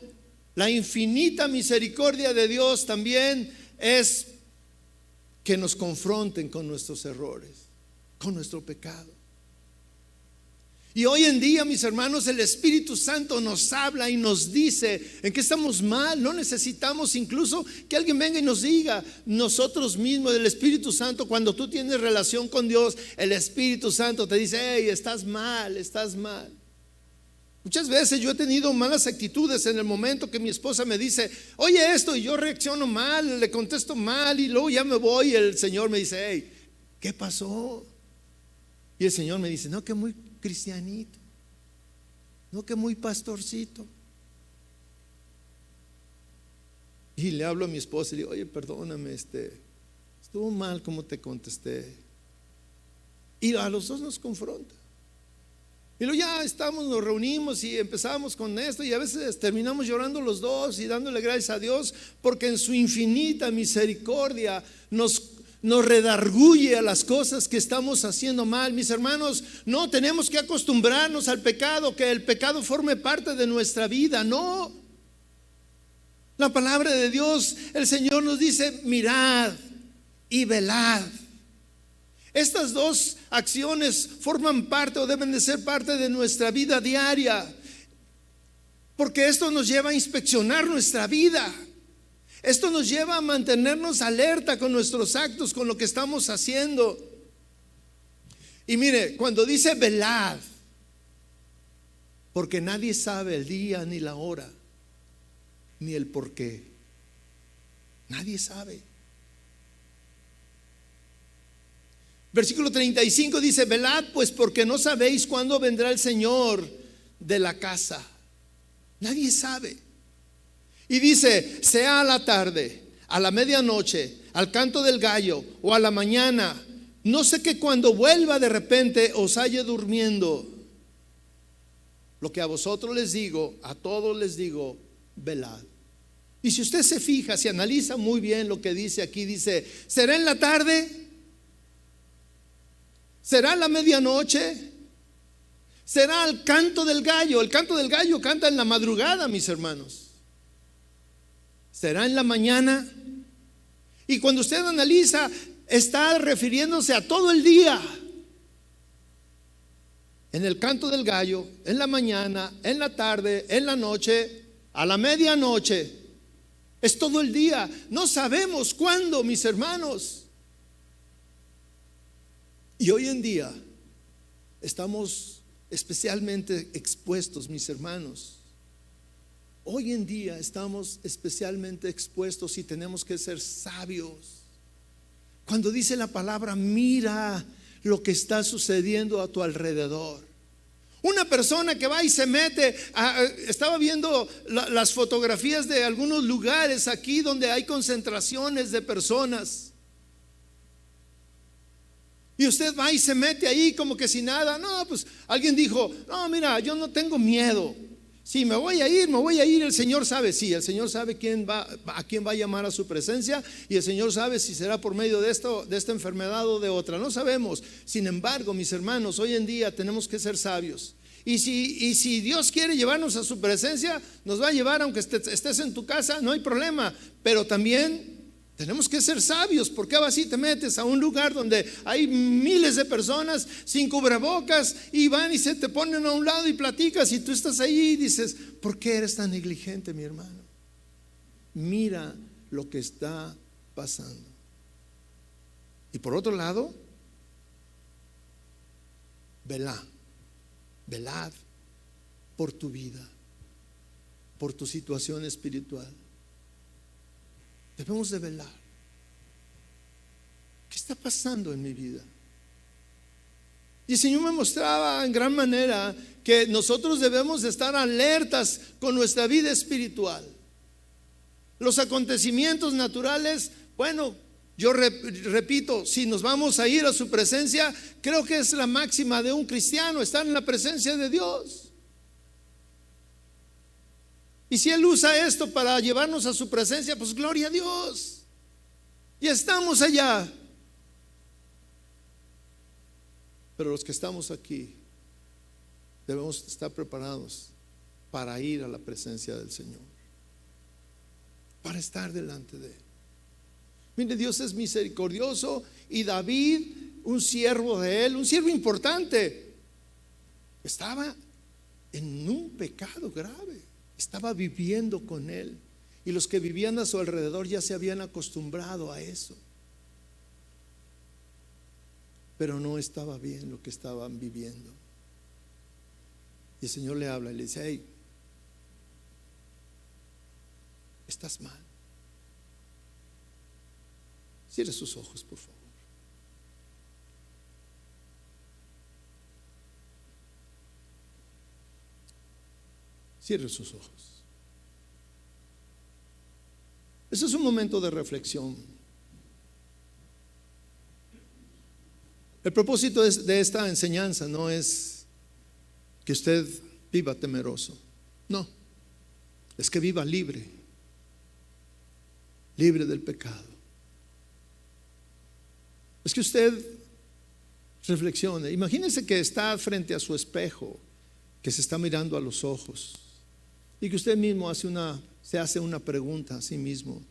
la infinita misericordia de Dios también es que nos confronten con nuestros errores, con nuestro pecado. Y hoy en día, mis hermanos, el Espíritu Santo nos habla y nos dice en que estamos mal. No necesitamos incluso que alguien venga y nos diga. Nosotros mismos, el Espíritu Santo, cuando tú tienes relación con Dios, el Espíritu Santo te dice, hey, estás mal, estás mal. Muchas veces yo he tenido malas actitudes en el momento que mi esposa me dice, oye esto, y yo reacciono mal, le contesto mal y luego ya me voy y el Señor me dice, hey, ¿qué pasó? Y el Señor me dice, no, que muy cristianito, no, que muy pastorcito. Y le hablo a mi esposa y le digo, oye, perdóname, estuvo mal como te contesté. Y a los dos nos confronta. Y luego ya nos reunimos y empezamos con esto, y a veces terminamos llorando los dos y dándole gracias a Dios, porque en su infinita misericordia nos redarguye a las cosas que estamos haciendo mal. Mis hermanos, no tenemos que acostumbrarnos al pecado, que el pecado forme parte de nuestra vida, no. La palabra de Dios, el Señor nos dice, mirad y velad. Estas dos acciones forman parte o deben de ser parte de nuestra vida diaria, porque esto nos lleva a inspeccionar nuestra vida. Esto nos lleva a mantenernos alerta con nuestros actos, con lo que estamos haciendo. Y mire, cuando dice velad, porque nadie sabe el día ni la hora, ni el por qué. Nadie sabe. Versículo 35 dice, velad pues, porque no sabéis cuándo vendrá el Señor de la casa. Nadie sabe. Y dice, sea a la tarde, a la medianoche, al canto del gallo o a la mañana, no sé que cuando vuelva de repente os halle durmiendo. Lo que a vosotros les digo, a todos les digo, velad. Y si usted se fija, si analiza muy bien lo que dice aquí, dice, ¿será en la tarde? ¿Será a la medianoche? ¿Será al canto del gallo? El canto del gallo canta en la madrugada, mis hermanos. ¿Será en la mañana? Y cuando usted analiza, está refiriéndose a todo el día. En el canto del gallo, en la mañana, en la tarde, en la noche, a la medianoche. Es todo el día. No sabemos cuándo, mis hermanos. Y hoy en día estamos especialmente expuestos, mis hermanos. Hoy en día estamos especialmente expuestos y tenemos que ser sabios. Cuando dice la palabra, mira lo que está sucediendo a tu alrededor. Una persona que va y se mete, estaba viendo las fotografías de algunos lugares aquí donde hay concentraciones de personas. Y usted va y se mete ahí como que sin nada. No, pues alguien dijo, no, mira, yo no tengo miedo. Sí, me voy a ir. El Señor sabe, sí, el Señor sabe a quién va a llamar a su presencia. Y el Señor sabe si será por medio de esta enfermedad o de otra. No sabemos. Sin embargo, mis hermanos, hoy en día tenemos que ser sabios. Y si Dios quiere llevarnos a su presencia, nos va a llevar aunque estés en tu casa, no hay problema. Pero también tenemos que ser sabios. ¿Por qué vas y te metes a un lugar donde hay miles de personas sin cubrebocas y van y se te ponen a un lado y platicas, y tú estás ahí y dices, ¿por qué eres tan negligente, mi hermano? Mira lo que está pasando. Y por otro lado, velad por tu vida, por tu situación espiritual. Debemos de velar. ¿Qué está pasando en mi vida? Y el Señor me mostraba en gran manera que nosotros debemos de estar alertas con nuestra vida espiritual. Los acontecimientos naturales, bueno, yo repito, si nos vamos a ir a su presencia, creo que es la máxima de un cristiano, estar en la presencia de Dios. Y si Él usa esto para llevarnos a su presencia, pues gloria a Dios. Y estamos allá. Pero los que estamos aquí debemos estar preparados para ir a la presencia del Señor, para estar delante de Él. Mire, Dios es misericordioso, y David, un siervo de Él, un siervo importante, estaba en un pecado grave. Estaba viviendo con Él, y los que vivían a su alrededor ya se habían acostumbrado a eso. Pero no estaba bien lo que estaban viviendo. Y el Señor le habla y le dice, hey, estás mal. Cierre sus ojos, por favor. Cierre sus ojos. Eso es un momento de reflexión. El propósito de esta enseñanza no es que usted viva temeroso, no, es que viva libre, libre del pecado. Es que usted reflexione. Imagínese que está frente a su espejo, que se está mirando a los ojos, y que usted mismo se hace una pregunta a sí mismo: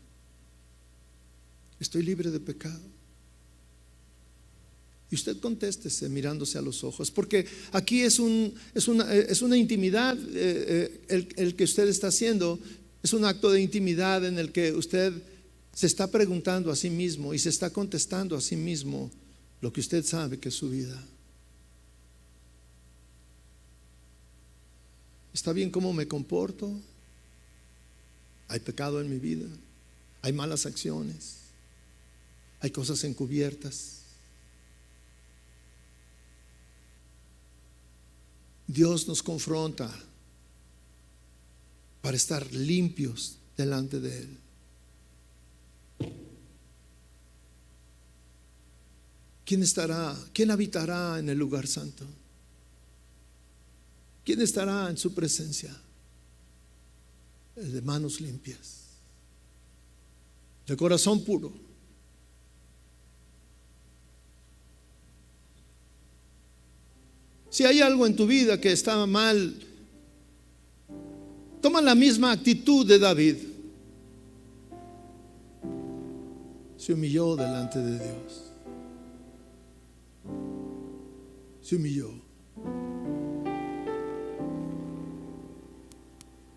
¿estoy libre de pecado? Y usted contéstese mirándose a los ojos, porque aquí es una intimidad. El que usted está haciendo es un acto de intimidad en el que usted se está preguntando a sí mismo y se está contestando a sí mismo lo que usted sabe que es su vida. ¿Está bien cómo me comporto? ¿Hay pecado en mi vida? ¿Hay malas acciones? ¿Hay cosas encubiertas? Dios nos confronta para estar limpios delante de Él. ¿Quién habitará en el lugar santo? ¿Quién estará en su presencia? El de manos limpias, de corazón puro. Si hay algo en tu vida que está mal, toma la misma actitud de David. Se humilló delante de Dios. Se humilló.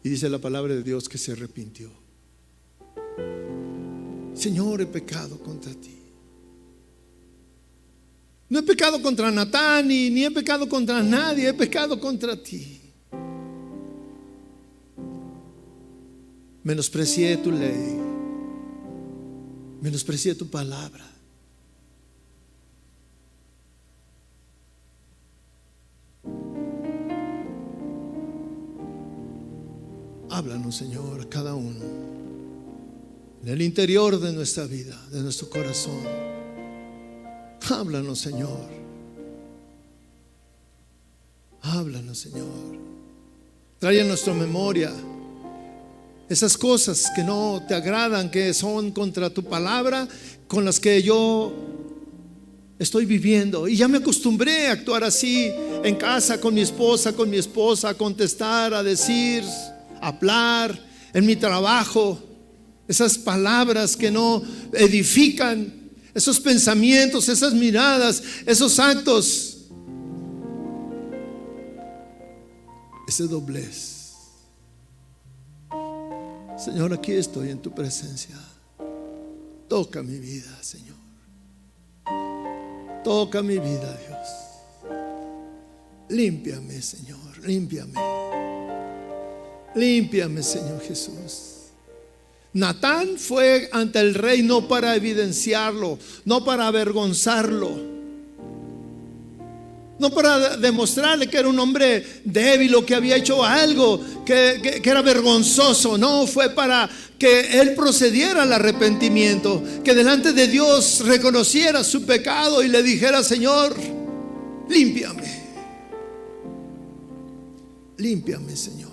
Y dice la palabra de Dios que se arrepintió. Señor, he pecado contra ti. No he pecado contra Natán, ni he pecado contra nadie, he pecado contra ti. Menosprecié tu ley, menosprecié tu palabra. Háblanos, Señor, a cada uno, en el interior de nuestra vida, de nuestro corazón. Háblanos, Señor. Háblanos, Señor. Trae a nuestra memoria esas cosas que no te agradan, que son contra tu palabra, con las que yo estoy viviendo. Y ya me acostumbré a actuar así en casa, con mi esposa, a contestar, a decir, a hablar, en mi trabajo. Esas palabras que no edifican, esos pensamientos, esas miradas, esos actos, ese doblez. Señor, aquí estoy en tu presencia. Toca mi vida, Señor. Toca mi vida, Dios. Límpiame, Señor, límpiame. Límpiame, Señor Jesús. Natán fue ante el rey no para evidenciarlo, no para avergonzarlo, no para demostrarle que era un hombre débil o que había hecho algo que era vergonzoso. No, fue para que él procediera al arrepentimiento, que delante de Dios reconociera su pecado y le dijera: Señor, límpiame. Límpiame, Señor.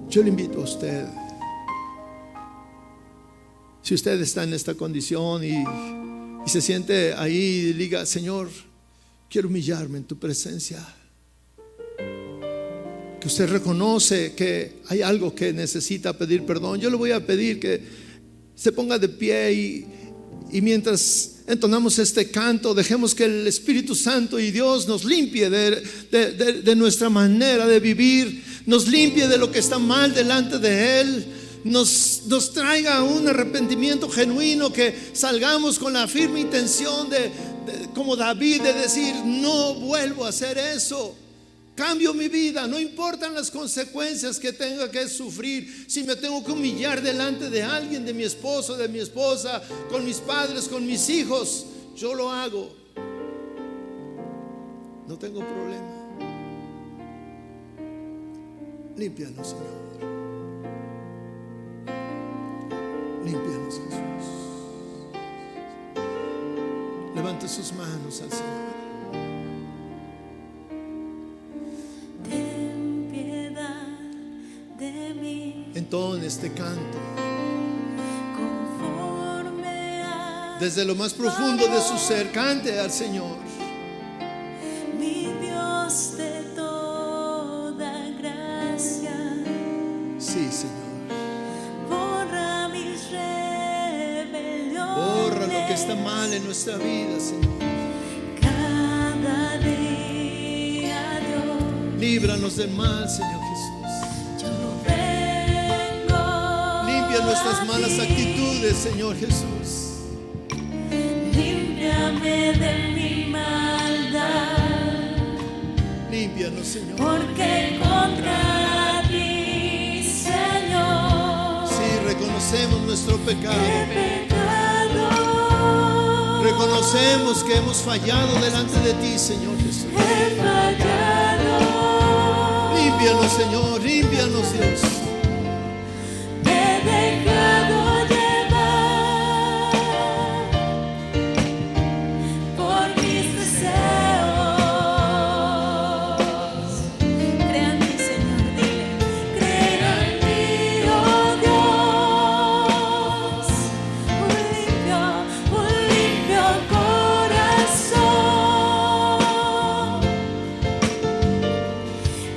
Yo le invito a usted, si usted está en esta condición y se siente ahí y diga: Señor, quiero humillarme en tu presencia. Que usted reconoce que hay algo que necesita pedir perdón. Yo le voy a pedir que se ponga de pie y mientras entonamos este canto, dejemos que el Espíritu Santo y Dios nos limpie de nuestra manera de vivir, nos limpie de lo que está mal delante de Él, nos traiga un arrepentimiento genuino, que salgamos con la firme intención como David, de decir: no vuelvo a hacer eso. Cambio mi vida, no importan las consecuencias que tenga que sufrir. Si me tengo que humillar delante de alguien, de mi esposo, de mi esposa, con mis padres, con mis hijos, yo lo hago. No tengo problema. Límpianos, Señor. levante sus manos al Señor. Ten piedad de mí. Entone este canto Conforme a desde lo más profundo de su ser. Cante al Señor. mi Dios de toda gracia. Sí, Señor. Borra mis rebeliones. Borra lo que está mal en nuestra vida, Señor. Cada día, Dios, Líbranos del mal, Señor Jesús. yo vengo. Limpia nuestras a malas ti. actitudes, Señor Jesús. Límpiame de mi maldad, Límpianos, Señor. porque contra ti, Señor, Sí, reconocemos nuestro pecado. he pecado. Reconocemos que hemos fallado delante de ti, Señor Jesús. He fallado. Límpianos, Señor. Límpianos, Dios. Me he dejado llevar por mis deseos. Crea en mí, Señor, dile. Crea en mí, oh Dios, un limpio corazón,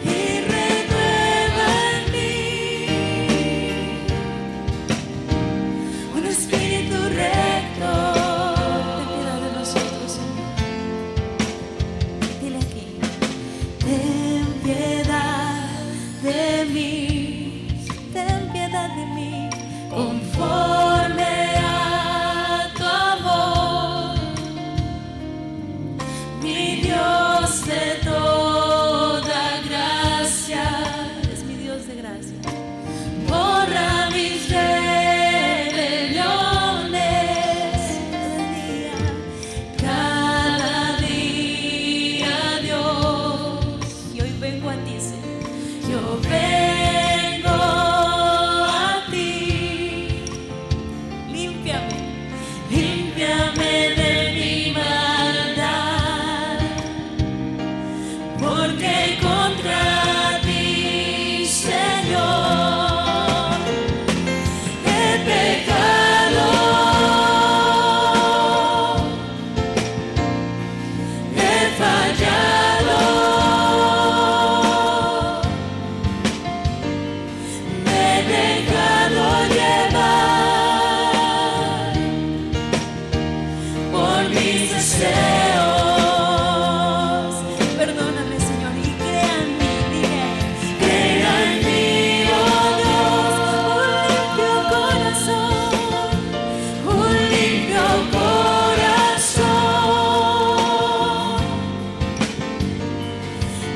y renueva en mí un espíritu recto. Ten piedad de nosotros, Señor. Dile aquí. Ten piedad de mí. Ten piedad de mí. Conforme a tu amor, mi Dios de toda gracia. Es mi Dios de gracia. Borra mis rebeliones cada día, Dios. Y hoy vengo a ti, Señor. Yo vengo a ti. Límpiame, límpiame de mi maldad, porque contra ti, Señor, he pecado. He fallado. Me he dejado llevar por mis deseos. Perdóname, Señor, y crea en mí, dile. Crea en mí, oh Dios, un limpio corazón,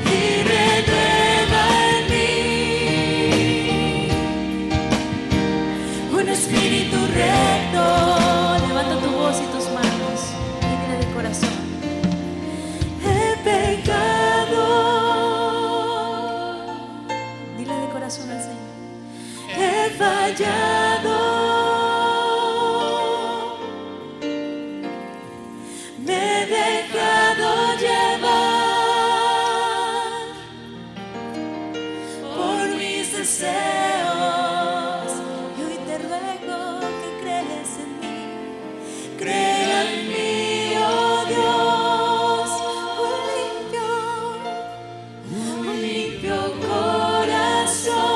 y renueva en mí un espíritu recto. Levanta tu voz y tus manos y dile de corazón. He pecado. Dile de corazón al Señor. He fallado. Me he dejado llevar por mis deseos, y hoy te ruego que crees en mí. Crea en mí, oh Dios, un limpio corazón,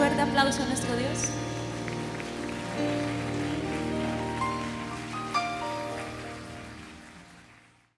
fuerte aplauso a nuestro Dios.